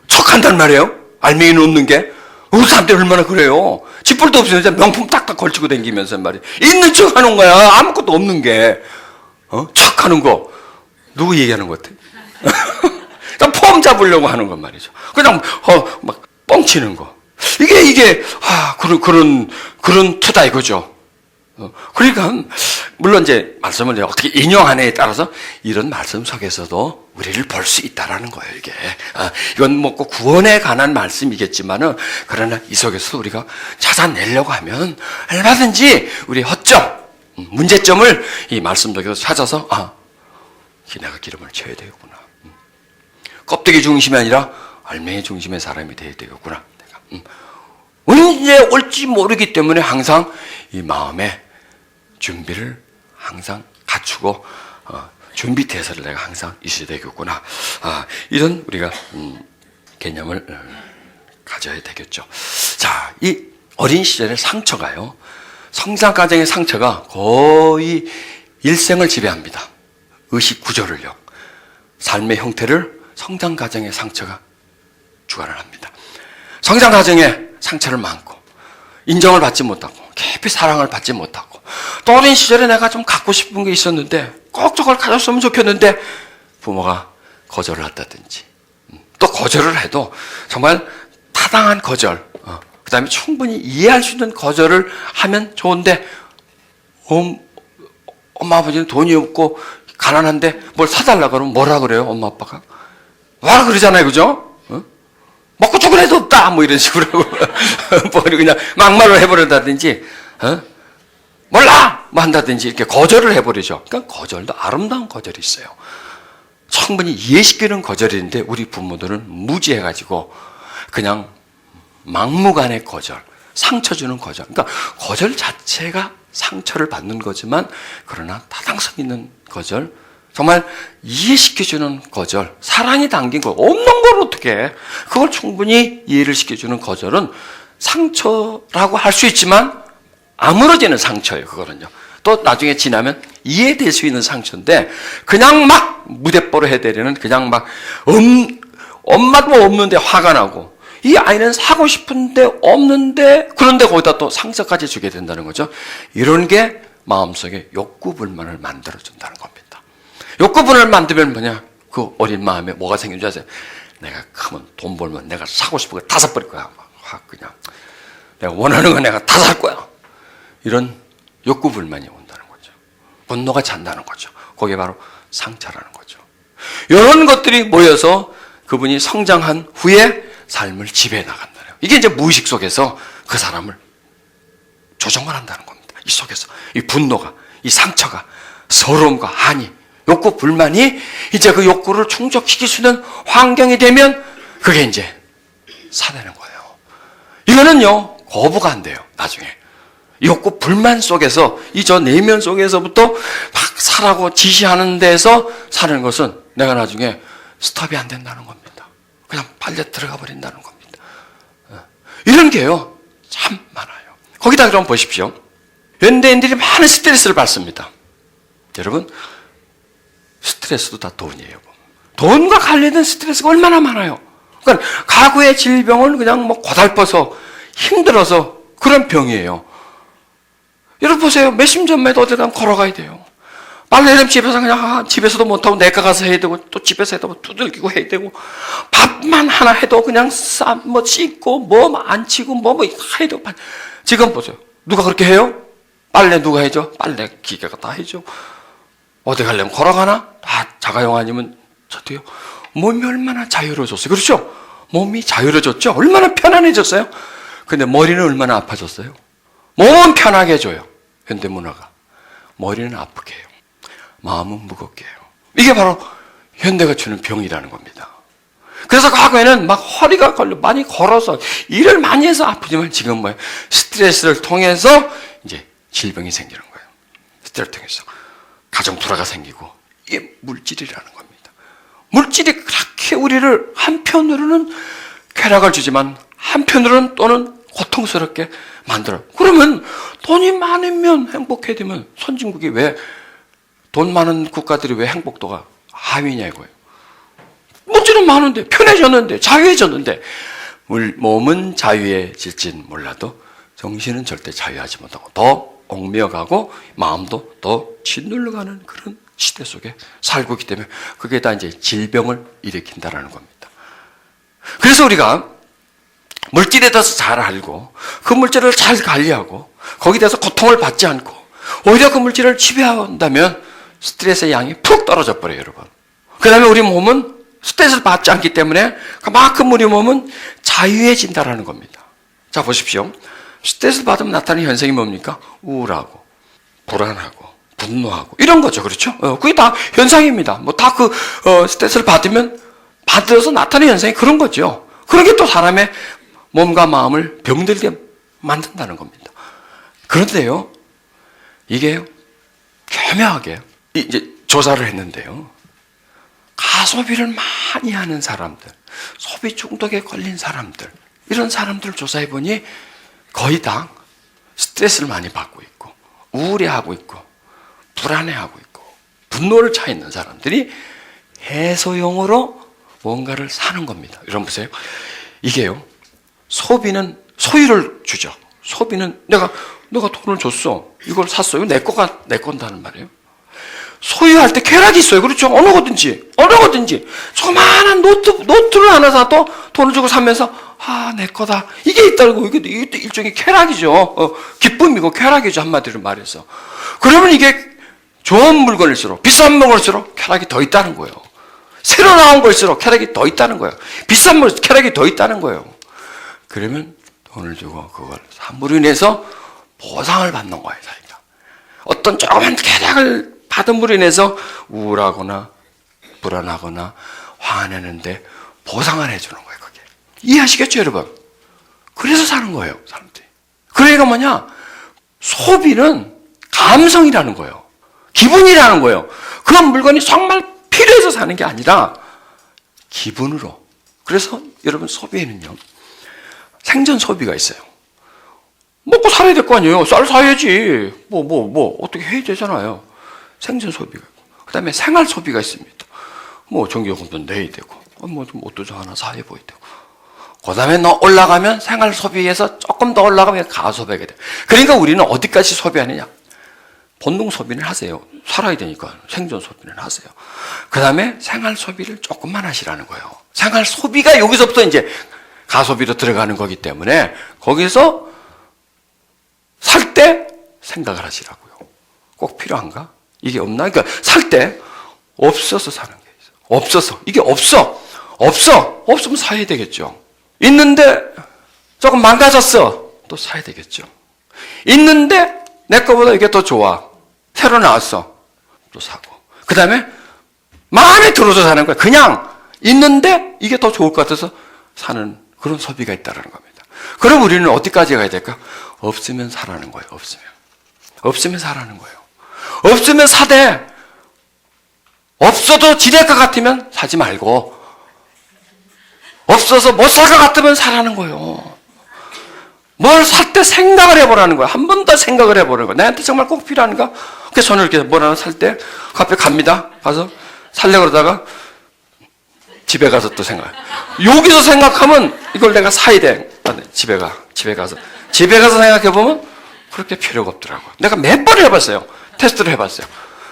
척한단 말이에요. 알맹이 놓는 게. 우리 사람들이 얼마나 그래요. 지뿔도 없으면서 명품 딱딱 걸치고 다니면서 말이에요. 있는 척 하는 거야. 아무것도 없는 게. 척하는 거. 누구 얘기하는 것 같아? 폼 잡으려고 하는 건 말이죠. 그냥 막 뻥치는 거. 이게 그런 투다 이거죠. 그러니까 물론 이제 말씀을 어떻게 인용하느냐에 따라서 이런 말씀 속에서도 우리를 볼 수 있다라는 거예요. 이게 이건 뭐 꼭 구원에 관한 말씀이겠지만은 그러나 이 속에서 우리가 찾아내려고 하면 얼마든지 우리 허점, 문제점을 이 말씀 속에서 찾아서 내가 기름을 채워야 되겠구나. 껍데기 중심이 아니라 알맹이 중심의 사람이 되어야 되겠구나. 내가 언제 올지 모르기 때문에 항상 이 마음에 준비를 항상 갖추고 준비 태세를 내가 항상 있어야 되겠구나. 이런 우리가 개념을 가져야 되겠죠. 자, 이 어린 시절의 상처가요. 성장 과정의 상처가 거의 일생을 지배합니다. 의식 구조를요. 삶의 형태를 성장 과정의 상처가 주관을 합니다. 성장 과정에 상처를 많고 인정을 받지 못하고 깊이 사랑을 받지 못하고 또 어린 시절에 내가 좀 갖고 싶은 게 있었는데 꼭 저걸 가졌으면 좋겠는데 부모가 거절을 한다든지 또 거절을 해도 정말 타당한 거절 그 다음에 충분히 이해할 수 있는 거절을 하면 좋은데 엄마 아버지는 돈이 없고 가난한데 뭘 사달라 그러면 뭐라 그래요? 엄마 아빠가 뭐라 그러잖아요. 그죠? 먹고 죽을 애도 없다 뭐 이런 식으로 뭐 그냥 막말을 해버린다든지 몰라 뭐 한다든지 이렇게 거절을 해버리죠. 그러니까 거절도 아름다운 거절이 있어요. 충분히 이해시키는 거절인데 우리 부모들은 무지해가지고 그냥 막무가내 거절, 상처 주는 거절. 그러니까 거절 자체가 상처를 받는 거지만 그러나 타당성 있는 거절, 정말 이해시켜주는 거절, 사랑이 담긴 거, 없는 걸 어떻게 해? 그걸 충분히 이해를 시켜주는 거절은 상처라고 할 수 있지만 아물어지는 상처예요, 그거는요. 또 나중에 지나면 이해될 수 있는 상처인데, 그냥 막 무대뽀로 해대려는, 그냥 막 엄마도 없는데 화가 나고, 이 아이는 사고 싶은데 없는데, 그런데 거기다 또 상처까지 주게 된다는 거죠. 이런 게 마음속에 욕구불만을 만들어준다는 겁니다. 욕구불만을 만들면 뭐냐? 그 어린 마음에 뭐가 생긴 줄 아세요? 내가 크면 돈 벌면 내가 사고 싶은 거 다 사버릴 거야. 확 그냥 내가 원하는 거 내가 다 살 거야. 이런 욕구불만이 온다는 거죠. 분노가 찬다는 거죠. 그게 바로 상처라는 거죠. 이런 것들이 모여서 그분이 성장한 후에 삶을 지배해 나간다는 거예요. 이게 이제 무의식 속에서 그 사람을 조정을 한다는 겁니다. 이 속에서 이 분노가, 이 상처가, 서러움과 한이, 욕구 불만이 이제 그 욕구를 충족시킬 수 있는 환경이 되면 그게 이제 사되는 거예요. 이거는요, 거부가 안 돼요, 나중에. 욕구 불만 속에서, 이 저 내면 속에서부터 막 사라고 지시하는 데서 사는 것은 내가 나중에 스톱이 안 된다는 겁니다. 그냥 빨려 들어가 버린다는 겁니다. 이런 게요, 참 많아요. 거기다 그럼 보십시오. 현대인들이 많은 스트레스를 받습니다. 여러분, 스트레스도 다 돈이에요. 돈과 관련된 스트레스가 얼마나 많아요. 그러니까 가구의 질병을 그냥 뭐 고달퍼서 힘들어서 그런 병이에요. 여러분 보세요. 몇십 전에도 어디 가면 걸어가야 돼요. 빨래는 집에서 그냥 집에서도 못하고 내가 가서 해야 되고 또 집에서 해도 두들기고 해야 되고 밥만 하나 해도 그냥 뭐 씻고 뭐 안 치고 뭐 해야 되고. 지금 보세요. 누가 그렇게 해요? 빨래 누가 해줘? 빨래 기계가 다 해줘. 어디 가려면 걸어가나? 다 자가용 아니면 저도요. 몸이 얼마나 자유로워졌어요. 그렇죠? 몸이 자유로워졌죠? 얼마나 편안해졌어요? 근데 머리는 얼마나 아파졌어요? 몸은 편하게 해줘요. 현대문화가. 머리는 아프게 해요. 마음은 무겁게 해요. 이게 바로 현대가 주는 병이라는 겁니다. 그래서 과거에는 막 허리가 많이 걸어서 일을 많이 해서 아프지만 지금 뭐예요? 스트레스를 통해서 이제 질병이 생기는 거예요. 스트레스를 통해서. 가정 불화가 생기고 이게 물질이라는 겁니다. 물질이 그렇게 우리를 한편으로는 쾌락을 주지만 한편으로는 또는 고통스럽게 만들어요. 그러면 돈이 많으면 행복해야 되면 선진국이 왜 돈 많은 국가들이 왜 행복도가 하위냐 이거예요. 물질은 많은데 편해졌는데 자유해졌는데 몸은 자유해질진 몰라도 정신은 절대 자유하지 못하고 더 얽매여가고 마음도 더 짓눌러가는 그런 시대 속에 살고 있기 때문에 그게 다 이제 질병을 일으킨다라는 겁니다. 그래서 우리가 물질에 대해서 잘 알고 그 물질을 잘 관리하고 거기에 대해서 고통을 받지 않고 오히려 그 물질을 지배한다면 스트레스의 양이 푹 떨어져 버려요, 여러분. 그 다음에 우리 몸은 스트레스를 받지 않기 때문에 그만큼 우리 몸은 자유해진다라는 겁니다. 자, 보십시오. 스트레스를 받으면 나타나는 현상이 뭡니까? 우울하고, 불안하고, 분노하고, 이런 거죠. 그렇죠? 그게 다 현상입니다. 뭐 다 스트레스를 받아서 나타나는 현상이 그런 거죠. 그런 게 또 사람의 몸과 마음을 병들게 만든다는 겁니다. 그런데요, 이게 교묘하게, 이제 조사를 했는데요. 가소비를 많이 하는 사람들, 소비 중독에 걸린 사람들, 이런 사람들을 조사해보니 거의 다 스트레스를 많이 받고 있고 우울해하고 있고 불안해하고 있고 분노를 차 있는 사람들이 해소용으로 뭔가를 사는 겁니다. 여러분 보세요. 이게요. 소비는 소유를 주죠. 소비는 내가 돈을 줬어. 이걸 샀어. 이거 내 건다는 말이에요. 소유할 때 쾌락이 있어요. 그렇죠? 어느 거든지. 조그마한 노트를 하나 사도 돈을 주고 사면서, 내 거다. 이게 있다고. 이게 일종의 쾌락이죠. 기쁨이고 쾌락이죠. 한마디로 말해서. 그러면 이게 좋은 물건일수록, 비싼 물건일수록 쾌락이 더 있다는 거예요. 새로 나온 걸수록 쾌락이 더 있다는 거예요. 비싼 물건 쾌락이 더 있다는 거예요. 그러면 돈을 주고 그걸 함으로 인해서 보상을 받는 거예요, 자기가. 어떤 조그만 쾌락을 받음으로 인해서 우울하거나 불안하거나 화내는데 보상을 해주는 거예요, 그게. 이해하시겠죠, 여러분? 그래서 사는 거예요, 사람들이. 그러니까 뭐냐? 소비는 감성이라는 거예요. 기분이라는 거예요. 그 물건이 정말 필요해서 사는 게 아니라 기분으로. 그래서 여러분 소비에는요, 생존 소비가 있어요. 먹고 살아야 될 거 아니에요. 쌀 사야지. 어떻게 해야 되잖아요. 생존 소비가 있고. 그 다음에 생활 소비가 있습니다. 전기요금도 내야 되고, 좀 옷도 좀 하나 사야 보야 되고. 그 다음에 너 올라가면 생활 소비에서 조금 더 올라가면 가소비가 돼. 그러니까 우리는 어디까지 소비하느냐? 본능 소비는 하세요. 살아야 되니까 생존 소비는 하세요. 그 다음에 생활 소비를 조금만 하시라는 거예요. 생활 소비가 여기서부터 이제 가소비로 들어가는 거기 때문에 거기서 살 때 생각을 하시라고요. 꼭 필요한가? 이게 없나? 그러니까 살 때 없어서 사는 게 있어요. 없어서. 이게 없으면 사야 되겠죠. 있는데 조금 망가졌어. 또 사야 되겠죠. 있는데 내 거보다 이게 더 좋아. 새로 나왔어. 또 사고. 그 다음에 마음에 들어서 사는 거야. 그냥 있는데 이게 더 좋을 것 같아서 사는 그런 소비가 있다는 겁니다. 그럼 우리는 어디까지 가야 될까? 없으면 사라는 거예요. 없으면 사라는 거예요. 없으면 사되, 없어도 지낼 것 같으면 사지 말고, 없어서 못 살 것 같으면 사라는 거예요. 뭘 살 때 생각을 해보라는 거야. 한 번 더 생각을 해보라는 거야. 나한테 정말 꼭 필요한가? 그래서 손을 이렇게 뭘 하나 살 때, 카페 갑니다. 가서 살려고 그러다가 집에 가서 또 생각해. 여기서 생각하면 이걸 내가 사야 돼. 집에 가서 생각해보면 그렇게 필요가 없더라고요. 내가 몇 번을 해봤어요. 테스트를 해봤어요.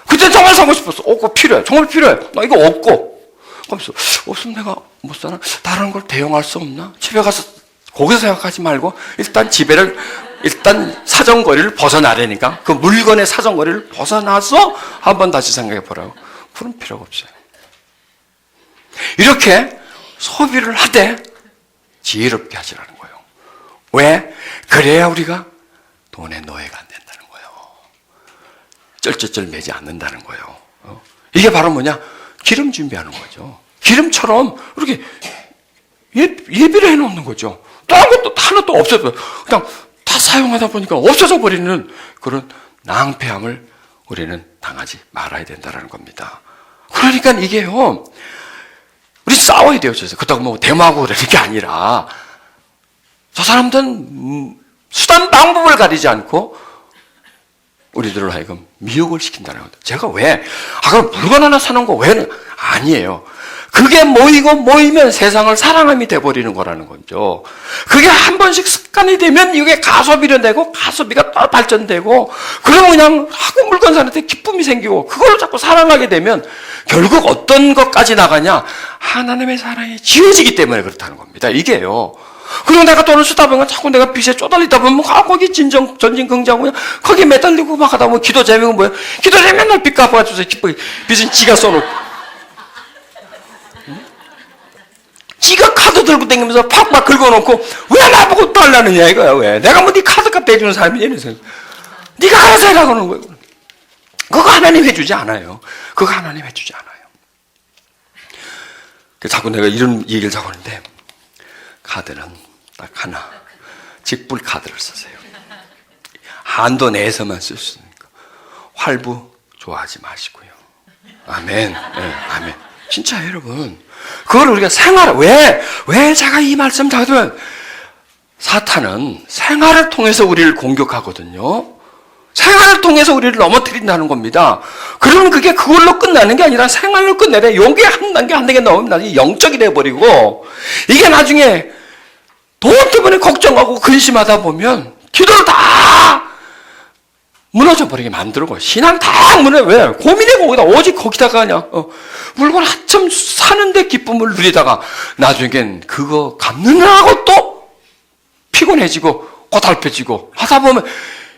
그때 정말 사고 싶었어. 그거 필요해. 정말 필요해. 나 이거 없고. 그러면서, 없으면 내가 못 사나? 다른 걸 대용할 수 없나? 집에 가서, 거기서 생각하지 말고, 일단 사정거리를 벗어나려니까, 그 물건의 사정거리를 벗어나서 한번 다시 생각해 보라고. 그런 필요가 없어요. 이렇게 소비를 하되 지혜롭게 하시라는 거예요. 왜? 그래야 우리가 돈의 노예가 안 된다는 거예요. 쩔쩔쩔 매지 않는다는 거예요. 이게 바로 뭐냐? 기름 준비하는 거죠. 기름처럼 이렇게 예비를 해놓는 거죠. 다른 것도 하나도 없어서 그냥 다 사용하다 보니까 없어져 버리는 그런 낭패함을 우리는 당하지 말아야 된다는 겁니다. 그러니까 이게요, 우리 싸워야 돼요. 그렇다고 대모하고 그러는 게 아니라, 저 사람들은 수단 방법을 가리지 않고 우리들을 하여금 미혹을 시킨다는 겁니다. 제가 왜? 그럼 물건 하나 사는 거 왜? 아니에요. 그게 모이면 세상을 사랑함이 돼버리는 거라는 거죠. 그게 한 번씩 습관이 되면 이게 가소비로 되고, 가소비가 또 발전되고, 그러면 그냥 물건 사는데 기쁨이 생기고, 그걸로 자꾸 사랑하게 되면 결국 어떤 것까지 나가냐? 하나님의 사랑이 지워지기 때문에 그렇다는 겁니다. 이게요. 그리고 내가 돈을 쓰다 보면 자꾸 내가 빚에 쪼달리다 보면 거기 전진긍지하고 그냥 거기에 매달리고 막 하다 보면 기도 제목은 뭐예요? 기도 제목 맨날 빚 갚아주세요. 빚은 지가 써놓고. 지가 카드 들고 다니면서 팍팍 긁어놓고 왜 나보고 달라느냐 이거야. 왜? 내가 네 카드값 대주는 사람이 이래서 네가 알아서 해라고 하는 거예요. 그거 하나님 해주지 않아요. 그거 하나님 해주지 않아요. 자꾸 내가 이런 얘기를 자꾸 하는데, 카드는 딱 하나, 직불 카드를 쓰세요. 한도 내에서만 쓸 수 있으니까. 활부 좋아하지 마시고요. 아멘. 네, 아멘. 진짜 여러분, 그걸 우리가 왜 제가 이 말씀 자두면, 사탄은 생활을 통해서 우리를 공격하거든요. 생활을 통해서 우리를 넘어뜨린다는 겁니다. 그러면 그게 그걸로 끝나는 게 아니라 생활로 끝내려. 요게 한 단계 넘으면 나중에 영적이 돼버리고, 이게 나중에 돈 때문에 걱정하고 근심하다 보면 기도를 다 무너져 버리게 만들고, 신앙 다 왜? 고민해 거기다, 오직 거기다가 그냥, 물건 한참 사는데 기쁨을 누리다가, 나중엔 그거 갚느라고 또 피곤해지고, 고달퍼지고 하다 보면,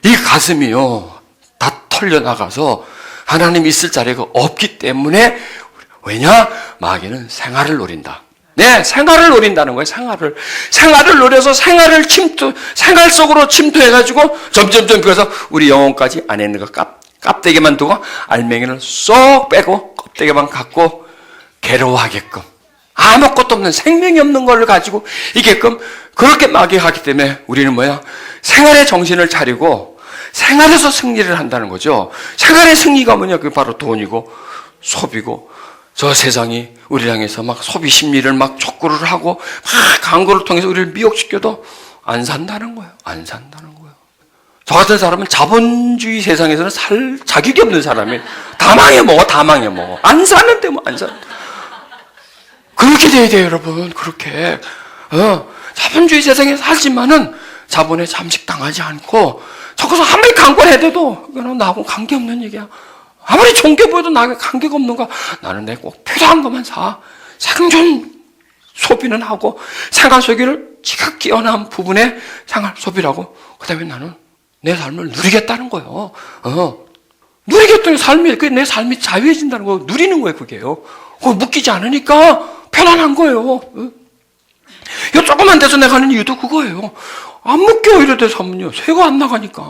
이 가슴이요, 다 털려나가서 하나님 있을 자리가 없기 때문에, 왜냐? 마귀는 생활을 노린다. 네, 생활을 노린다는 거예요, 생활을. 생활을 노려서 생활 속으로 침투해가지고 점점점 그래서 우리 영혼까지 안에 있는 거 껍데기만 두고 알맹이를 쏙 빼고 껍데기만 갖고 괴로워하게끔, 아무것도 없는 생명이 없는 걸 가지고 있게끔 그렇게 마귀하기 때문에 우리는 뭐야? 생활의 정신을 차리고 생활에서 승리를 한다는 거죠. 생활의 승리가 뭐냐? 그게 바로 돈이고 소비고, 저 세상이 우리를 향해서 막 소비 심리를 막 촉구를 하고 막 광고를 통해서 우리를 미혹시켜도 안 산다는 거예요. 안 산다는 거예요. 저 같은 사람은 자본주의 세상에서는 살 자격이 없는 사람이에요. 다 망해먹어, 다 망해먹어. 안 사는데 뭐 안 사. 그렇게 돼야 돼요, 여러분. 그렇게. 자본주의 세상에 살지만은 자본에 잠식당하지 않고, 저것을 아무리 광고를 해도 이거는 나하고 관계없는 얘기야. 아무리 좋은 게 보여도 나하고 관계가 없는 거야. 나는 내 꼭 필요한 것만 사. 생존 소비는 하고, 생활 소비를 지극 뛰어난 부분에 생활 소비를 하고, 그 다음에 나는 내 삶을 누리겠다는 거예요. 누리겠다는 삶이, 그게 내 삶이 자유해진다는 거, 누리는 거예요, 그게요. 그거 묶이지 않으니까 편안한 거예요. 이 조그만 데서 내가 하는 이유도 그거예요. 안 묶여, 이래 돼서 하면요. 새가 안 나가니까.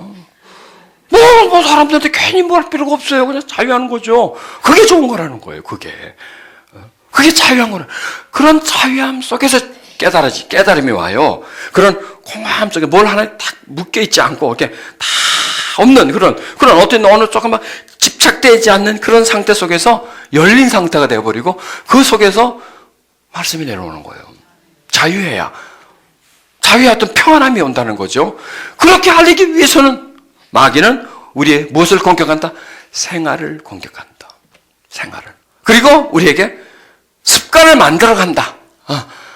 뭐 사람들한테 괜히 뭐 할 필요가 없어요. 그냥 자유하는 거죠. 그게 좋은 거라는 거예요, 그게. 그게 자유한 거는. 그런 자유함 속에서 깨달음이 와요. 그런 공허함 속에 뭘 하나 딱 묶여있지 않고, 이렇게 다 없는 그런 어떤 어느 조금만 집착되지 않는 그런 상태 속에서 열린 상태가 되어버리고, 그 속에서 말씀이 내려오는 거예요. 자유해야 어떤 평안함이 온다는 거죠. 그렇게 하기 위해서는 마귀는 우리의 무엇을 공격한다? 생활을 공격한다. 생활을. 그리고 우리에게 습관을 만들어간다.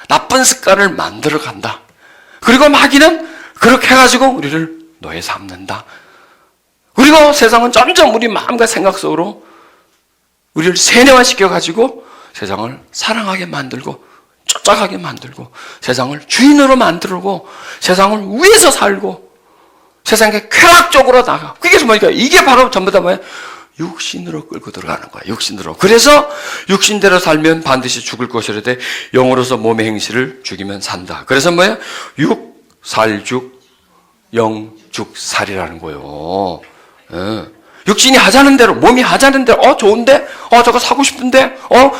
나쁜 습관을 만들어간다. 그리고 마귀는 그렇게 해가지고 우리를 노예 삼는다. 그리고 세상은 점점 우리 마음과 생각 속으로 우리를 세뇌화시켜가지고 세상을 사랑하게 만들고 쫓아가게 만들고 세상을 주인으로 만들고 세상을 위해서 살고 세상에 쾌락적으로 나가. 그게 뭐니까 이게 바로 전부 다 뭐야? 육신으로 끌고 들어가는 거야. 육신으로. 그래서 육신대로 살면 반드시 죽을 것이라되 영으로서 몸의 행실을 죽이면 산다. 그래서 뭐야? 육살죽 영죽살이라는 거예요. 육신이 하자는 대로, 몸이 하자는 대로, 좋은데? 저거 사고 싶은데?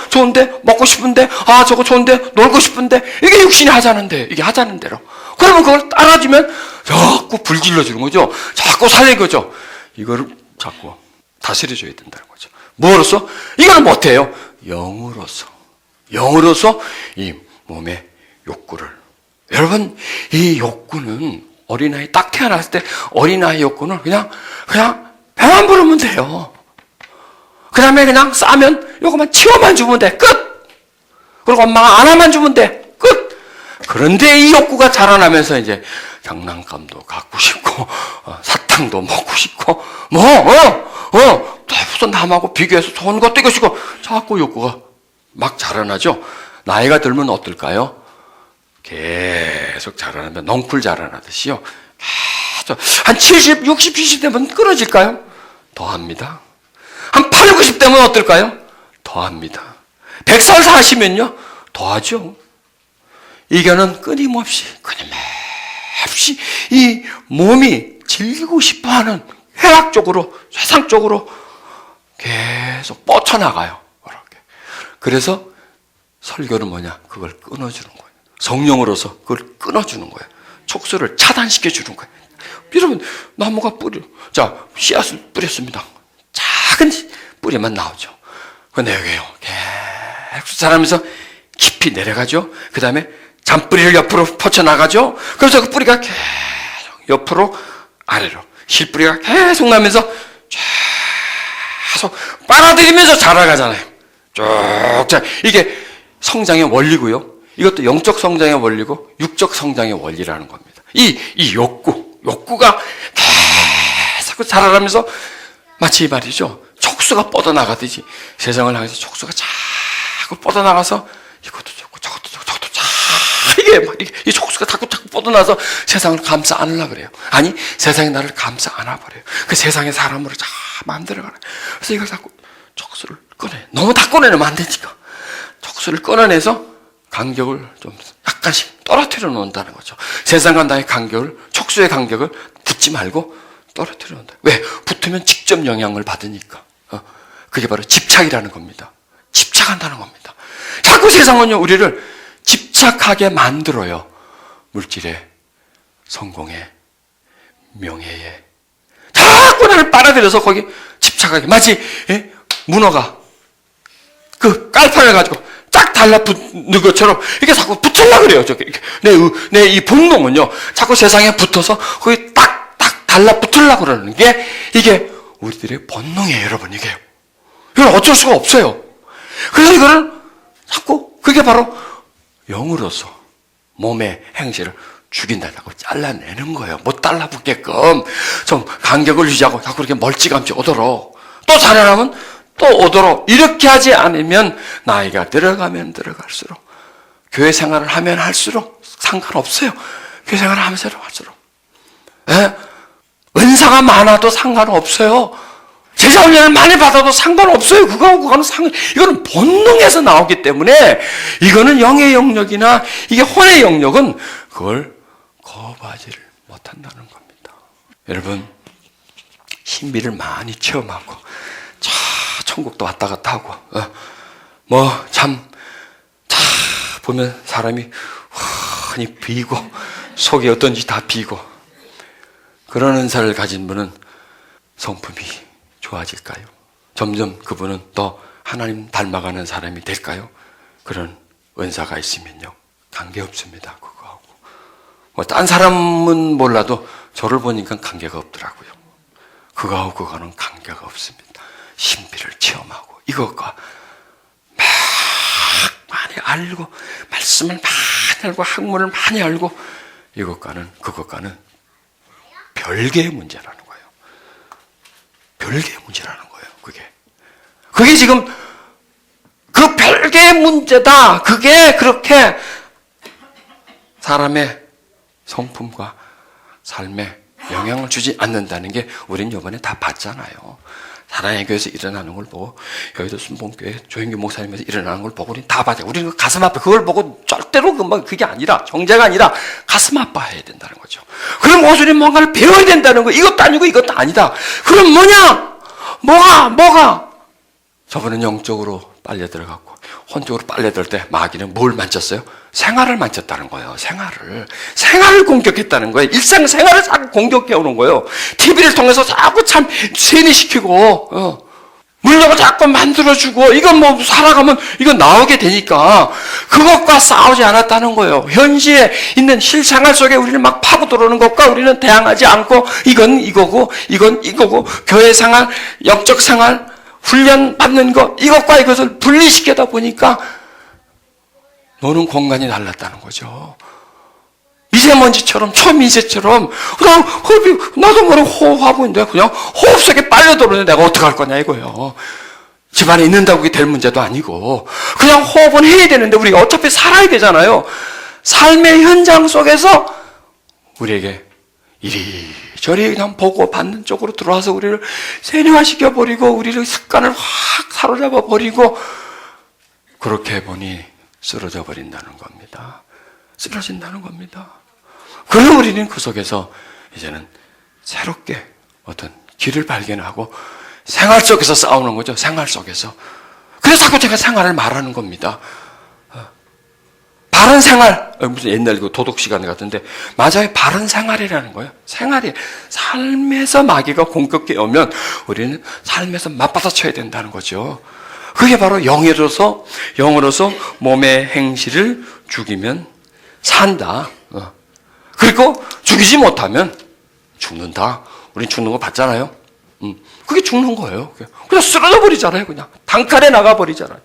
좋은데? 먹고 싶은데? 저거 좋은데? 놀고 싶은데? 이게 육신이 하자는데, 이게 하자는 대로. 그러면 그걸 따라주면 자꾸 불질러주는 거죠. 자꾸 살리는 거죠. 이거를 자꾸 다스려줘야 된다는 거죠. 뭐로서? 이거는 못해요. 영으로서. 영으로서 이 몸의 욕구를. 여러분, 이 욕구는 어린아이 딱 태어났을 때 어린아이 욕구는 그냥 배만 부르면 돼요. 그 다음에 그냥 싸면 요거만 치워만 주면 돼. 끝! 그리고 엄마가 안아만 주면 돼. 끝! 그런데 이 욕구가 자라나면서 이제 장난감도 갖고 싶고, 사탕도 먹고 싶고, 무슨 남하고 비교해서 좋은 것도 이고 싶고, 자꾸 욕구가 막 자라나죠? 나이가 들면 어떨까요? 계속 자라나면, 넝쿨 자라나듯이요. 계속, 한 70, 60, 70 되면 끊어질까요? 더 합니다. 한 8, 90 되면 어떨까요? 더 합니다. 100살 사시면요, 더 하죠. 이거는 끊임없이 이 몸이 즐기고 싶어 하는 쾌락적으로, 세상적으로 계속 뻗쳐나가요. 이렇게. 그래서 설교는 뭐냐? 그걸 끊어주는 거예요. 성령으로서 그걸 끊어주는 거예요. 촉수를 차단시켜주는 거예요. 여러분, 나무가 씨앗을 뿌렸습니다. 작은 뿌리만 나오죠. 그 내용이에요. 계속 자라면서 깊이 내려가죠. 그 다음에 잔뿌리를 옆으로 뻗쳐나가죠. 그래서 그 뿌리가 계속 옆으로 아래로 실뿌리가 계속 나면서 계속 빨아들이면서 자라가잖아요. 쭉. 이게 성장의 원리고요. 이것도 영적 성장의 원리고 육적 성장의 원리라는 겁니다. 이 욕구가 계속 자라면서 마치 말이죠. 촉수가 뻗어나가듯이 세상을 향해서 촉수가 자꾸 뻗어나가서 이것도 좋고 저것도 좋고 저것도 이 촉수가 자꾸 뻗어나서 세상을 감싸 안으려고 그래요. 아니, 세상이 나를 감싸 안아버려요. 그 세상의 사람으로 자 만들어가요. 그래서 이걸 자꾸 촉수를 꺼내. 너무 다 꺼내면 안 되니까. 촉수를 꺼내내서 간격을 좀 약간씩 떨어뜨려 놓는다는 거죠. 세상과 나의 간격을, 촉수의 간격을 붙지 말고 떨어뜨려 놓는다. 왜? 붙으면 직접 영향을 받으니까. 그게 바로 집착이라는 겁니다. 집착한다는 겁니다. 자꾸 세상은요, 우리를 집착하게 만들어요. 물질에, 성공에, 명예에. 자꾸 나를 빨아들여서 거기 집착하게. 마치, 예? 문어가 그 깔판을 가지고 쫙 달라붙는 것처럼 이렇게 자꾸 붙으려고 그래요. 저기. 내 이 본능은요, 자꾸 세상에 붙어서 거기 딱 달라붙으려고 그러는 게 이게 우리들의 본능이에요, 여러분, 이게. 이건 어쩔 수가 없어요. 그래서 이거를 자꾸, 그게 바로 영으로서 몸의 행실을 죽인다고 잘라내는 거예요. 못 달라붙게끔 좀 간격을 유지하고 자꾸 이렇게 멀찌감치 오도록, 또 자라나면 또 오도록, 이렇게 하지 않으면 나이가 들어가면 들어갈수록, 교회 생활을 하면 할수록 상관없어요. 교회 생활을 하면서 할수록. 예? 은사가 많아도 상관없어요. 제자 훈련을 많이 받아도 상관없어요. 그거는 이거는 본능에서 나오기 때문에, 이거는 영의 영역이나 이게 혼의 영역은 그걸 거부하지를 못한다는 겁니다. 여러분, 신비를 많이 체험하고, 천국도 왔다 갔다 하고, 보면 사람이 흔히 비고, 속이 어떤지 다 비고, 그런 은사를 가진 분은 성품이 좋아질까요? 점점 그분은 더 하나님 닮아가는 사람이 될까요? 그런 은사가 있으면요, 관계없습니다. 그거하고. 딴 사람은 몰라도 저를 보니까 관계가 없더라고요. 그거하고 그거는 관계가 없습니다. 신비를 체험하고 이것과 막 많이 알고, 말씀을 많이 알고, 학문을 많이 알고, 그것과는 별개의 문제라는 거예요. 별개의 문제라는 거예요. 그게 지금 그 별개의 문제다. 그게 그렇게 사람의 성품과 삶에 영향을 주지 않는다는 게 우린 이번에 다 봤잖아요. 사랑의 교회에서 일어나는 걸 보고, 여의도 순복음교회 조영규 목사님에서 일어나는 걸 보고 우리는 다 봤죠. 우리는 가슴 아파. 그걸 보고 절대로 그게 아니라, 정죄가 아니라 가슴 아파해야 된다는 거죠. 그럼 우리 뭔가를 배워야 된다는 거. 이것도 아니고 이것도 아니다. 그럼 뭐냐? 뭐가? 저번엔 영적으로 빨려 들어갔고, 혼적으로 빨려 들 때 마귀는 뭘 만졌어요? 생활을 만졌다는 거예요. 생활을 공격했다는 거예요. 일상생활을 자꾸 공격해 오는 거예요. TV를 통해서 자꾸 참 세뇌시키고, 물려고 자꾸 만들어주고, 이건 뭐 살아가면 이건 나오게 되니까 그것과 싸우지 않았다는 거예요. 현시에 있는 실생활 속에 우리를 막 파고 들어오는 것과 우리는 대항하지 않고, 이건 이거고 교회 생활, 영적 생활, 훈련 받는 것, 이것과 이것을 분리시키다 보니까 노는 공간이 달랐다는 거죠. 미세먼지처럼, 초미세처럼, 그냥 호흡이, 나도 모르게 호흡하고 있는데 그냥 호흡 속에 빨려들어오는데 내가 어떡할 거냐 이거예요. 집안에 있는다고 그게 될 문제도 아니고, 그냥 호흡은 해야 되는데 우리가 어차피 살아야 되잖아요. 삶의 현장 속에서 우리에게 이리저리 그냥 보고 받는 쪽으로 들어와서 우리를 세뇌화시켜버리고, 우리를 습관을 확 사로잡아버리고, 그렇게 보니 쓰러져 버린다는 겁니다. 쓰러진다는 겁니다. 그럼 우리는 그 속에서 이제는 새롭게 어떤 길을 발견하고 생활 속에서 싸우는 거죠. 생활 속에서. 그래서 자꾸 제가 생활을 말하는 겁니다. 바른 생활, 무슨 옛날 그 도덕 시간 같은데, 맞아요. 바른 생활이라는 거예요. 생활이, 삶에서 마귀가 공격해 오면 우리는 삶에서 맞받아쳐야 된다는 거죠. 그게 바로 영으로서 몸의 행실을 죽이면 산다. 그리고 죽이지 못하면 죽는다. 우린 죽는 거 봤잖아요. 그게 죽는 거예요. 그냥 쓰러져 버리잖아요. 그냥 단칼에 나가 버리잖아요.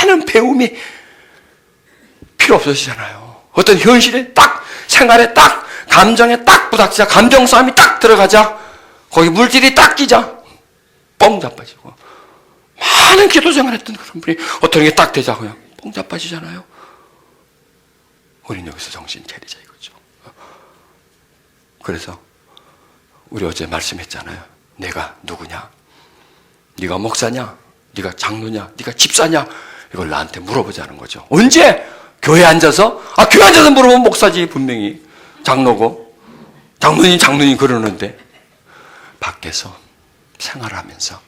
많은 배움이 필요 없어지잖아요. 어떤 현실에 딱, 생활에 딱, 감정에 딱 부닥치자, 감정 싸움이 딱 들어가자, 거기 물질이 딱 끼자, 뻥 자빠지고, 많은 기도 생활했던 그런 분이 어떤 게 딱 되자 그냥 뻥 자빠지잖아요. 우린 여기서 정신 차리자 이거죠. 그래서 우리 어제 말씀했잖아요. 내가 누구냐? 네가 목사냐? 네가 장로냐? 네가 집사냐? 이걸 나한테 물어보자는 거죠. 언제? 교회에 앉아서? 교회에 앉아서 물어보면 목사지, 분명히. 장로고. 장로님 그러는데, 밖에서 생활하면서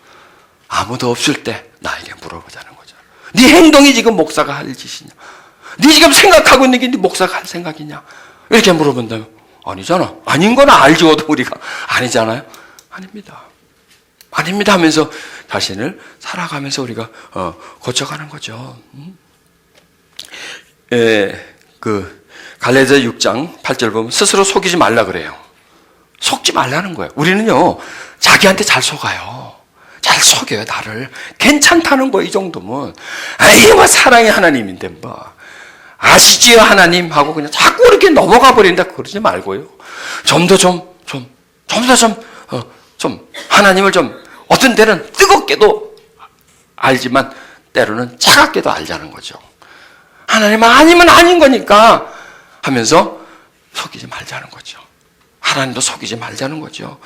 아무도 없을 때 나에게 물어보자는 거죠. 네 행동이 지금 목사가 할 짓이냐? 네 지금 생각하고 있는 게 네 목사가 할 생각이냐? 이렇게 물어본다면, 아니잖아. 아닌 건 알죠, 우리가. 아니잖아요. 아닙니다. 아닙니다 하면서 자신을 살아가면서 우리가 고쳐가는 거죠. 그 갈라디아 6장 8절 보면 스스로 속이지 말라 그래요. 속지 말라는 거예요. 우리는요 자기한테 잘 속아요. 잘 속여요 나를. 괜찮다는 거 이 정도면 아이 뭐 사랑의 하나님인데 뭐 아시지요 하나님 하고 그냥 자꾸 이렇게 넘어가 버린다 그러지 말고요. 좀 더 좀 하나님을 좀 어떤 때는 뜨겁게도 알지만 때로는 차갑게도 알자는 거죠. 하나님 아니면 아닌 거니까 하면서 속이지 말자는 거죠. 하나님도 속이지 말자는 거죠.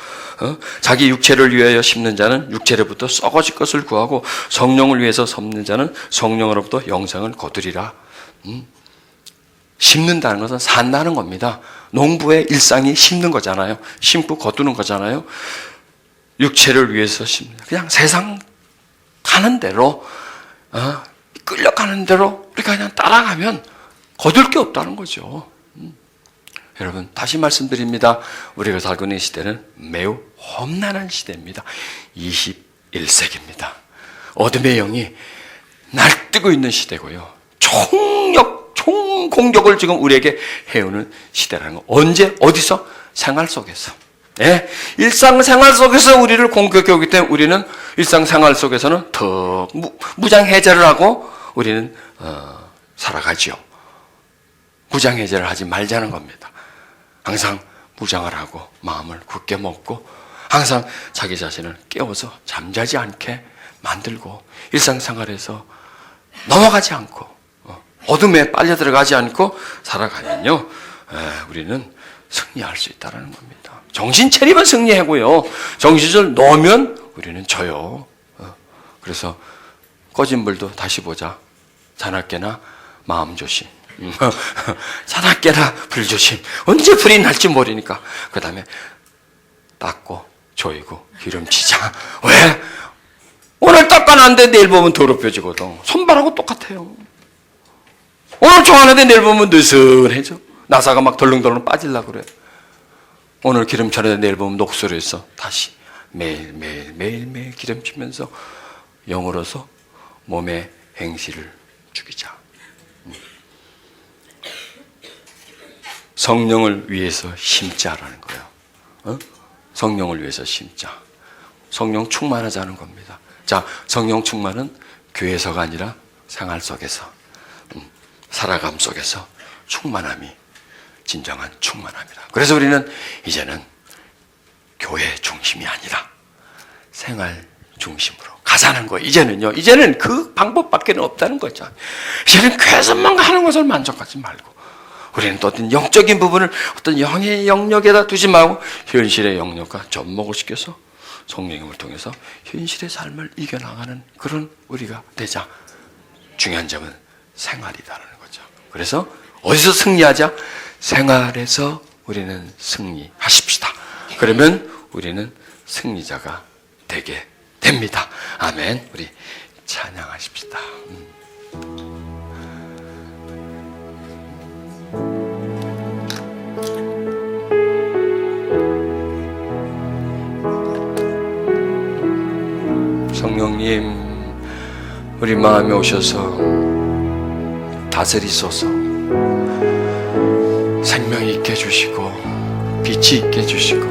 자기 육체를 위하여 심는 자는 육체로부터 썩어질 것을 구하고 성령을 위해서 섬는 자는 성령으로부터 영생을 거두리라. 심는다는 것은 산다는 겁니다. 농부의 일상이 심는 거잖아요. 심고 거두는 거잖아요. 육체를 위해서 심는, 그냥 세상 가는 대로 끌려가는 대로 우리가 그냥 따라가면 거둘 게 없다는 거죠. 여러분 다시 말씀드립니다. 우리가 살고 있는 시대는 매우 험난한 시대입니다. 21세기입니다. 어둠의 영이 날뛰고 있는 시대고요. 총공격을 지금 우리에게 해오는 시대라는 거. 언제 어디서? 생활 속에서. 네? 일상생활 속에서 우리를 공격해 오기 때문에 우리는 일상생활 속에서는 더 무장해제를 하고 우리는 살아가지요. 무장해제를 하지 말자는 겁니다. 항상 무장을 하고 마음을 굳게 먹고 항상 자기 자신을 깨워서 잠자지 않게 만들고 일상생활에서 넘어가지 않고 어둠에 빨려 들어가지 않고 살아가면요 우리는 승리할 수 있다는 겁니다. 정신 차리면 승리하고요 정신을 놓으면 우리는 져요. 그래서 꺼진 불도 다시 보자. 자나깨나 마음 조심. 자나깨나 불 조심. 언제 불이 날지 모르니까 그 다음에 닦고 조이고 기름치자. 왜? 오늘 닦아놨는데 내일 보면 더럽혀지거든. 손발하고 똑같아요. 오늘 좋아하는데 내일 보면 느슨해져. 나사가 막 덜렁덜렁 빠지려고 그래. 오늘 기름쳤는데 내일 보면 녹슬어서 다시 매일매일 기름치면서 영으로서 몸의 행실을 죽이자. 성령을 위해서 심자라는 거예요. 성령을 위해서 심자. 성령 충만하자는 겁니다. 자, 성령 충만은 교회에서가 아니라 생활 속에서, 살아감 속에서 충만함이 진정한 충만함이다. 그래서 우리는 이제는 교회 중심이 아니라 생활 중심으로 가자는 거예요. 이제는 그 방법밖에 없다는 거죠. 이제는 교회에서만 하는 것을 만족하지 말고 우리는 또 어떤 영적인 부분을 어떤 영의 영역에다 두지 말고 현실의 영역과 접목을 시켜서 성령님을 통해서 현실의 삶을 이겨나가는 그런 우리가 되자. 중요한 점은 생활이다라는 거죠. 그래서 어디서 승리하자? 생활에서 우리는 승리하십시다. 그러면 우리는 승리자가 되게 됩니다. 아멘. 우리 찬양하십시다. 성령님, 우리 마음에 오셔서 다스리소서. 생명 있게 해주시고 빛이 있게 해주시고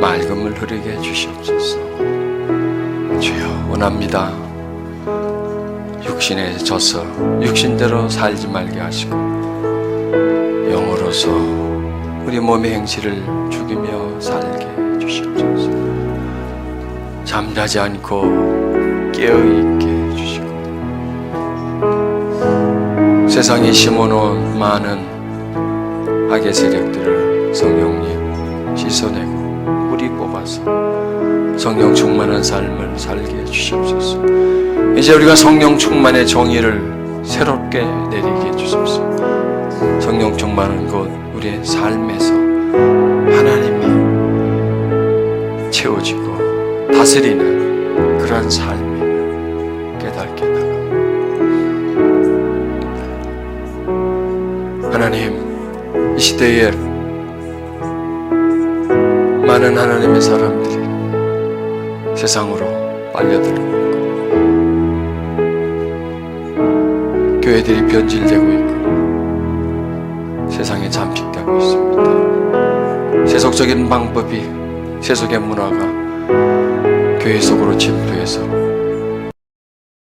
맑음을 흐르게 해주시옵소서. 주여, 원합니다. 육신에 져서 육신대로 살지 말게 하시고 영으로서 우리 몸의 행실을 죽이며 살게 해주시옵소서. 잠자지 않고 깨어있게 해주시고 세상에 심어놓은 많은 악의 세력들을 성령님 씻어내고 뿌리 뽑아서 성령 충만한 삶을 살게 해주시옵소서. 이제 우리가 성령 충만의 정의를 새롭게 내리게 해주십시오. 성령 충만한 것 우리의 삶에서 하나님이 채워지고 다스리는 그러한 삶을 깨닫게 나갑니다. 하나님, 이 시대에 많은 하나님의 사람들이 세상으로 빨려들고 있고, 교회들이 변질되고 있고, 세상에 잠식되고 있습니다. 세속적인 방법이, 세속의 문화가 교회 속으로 침투해서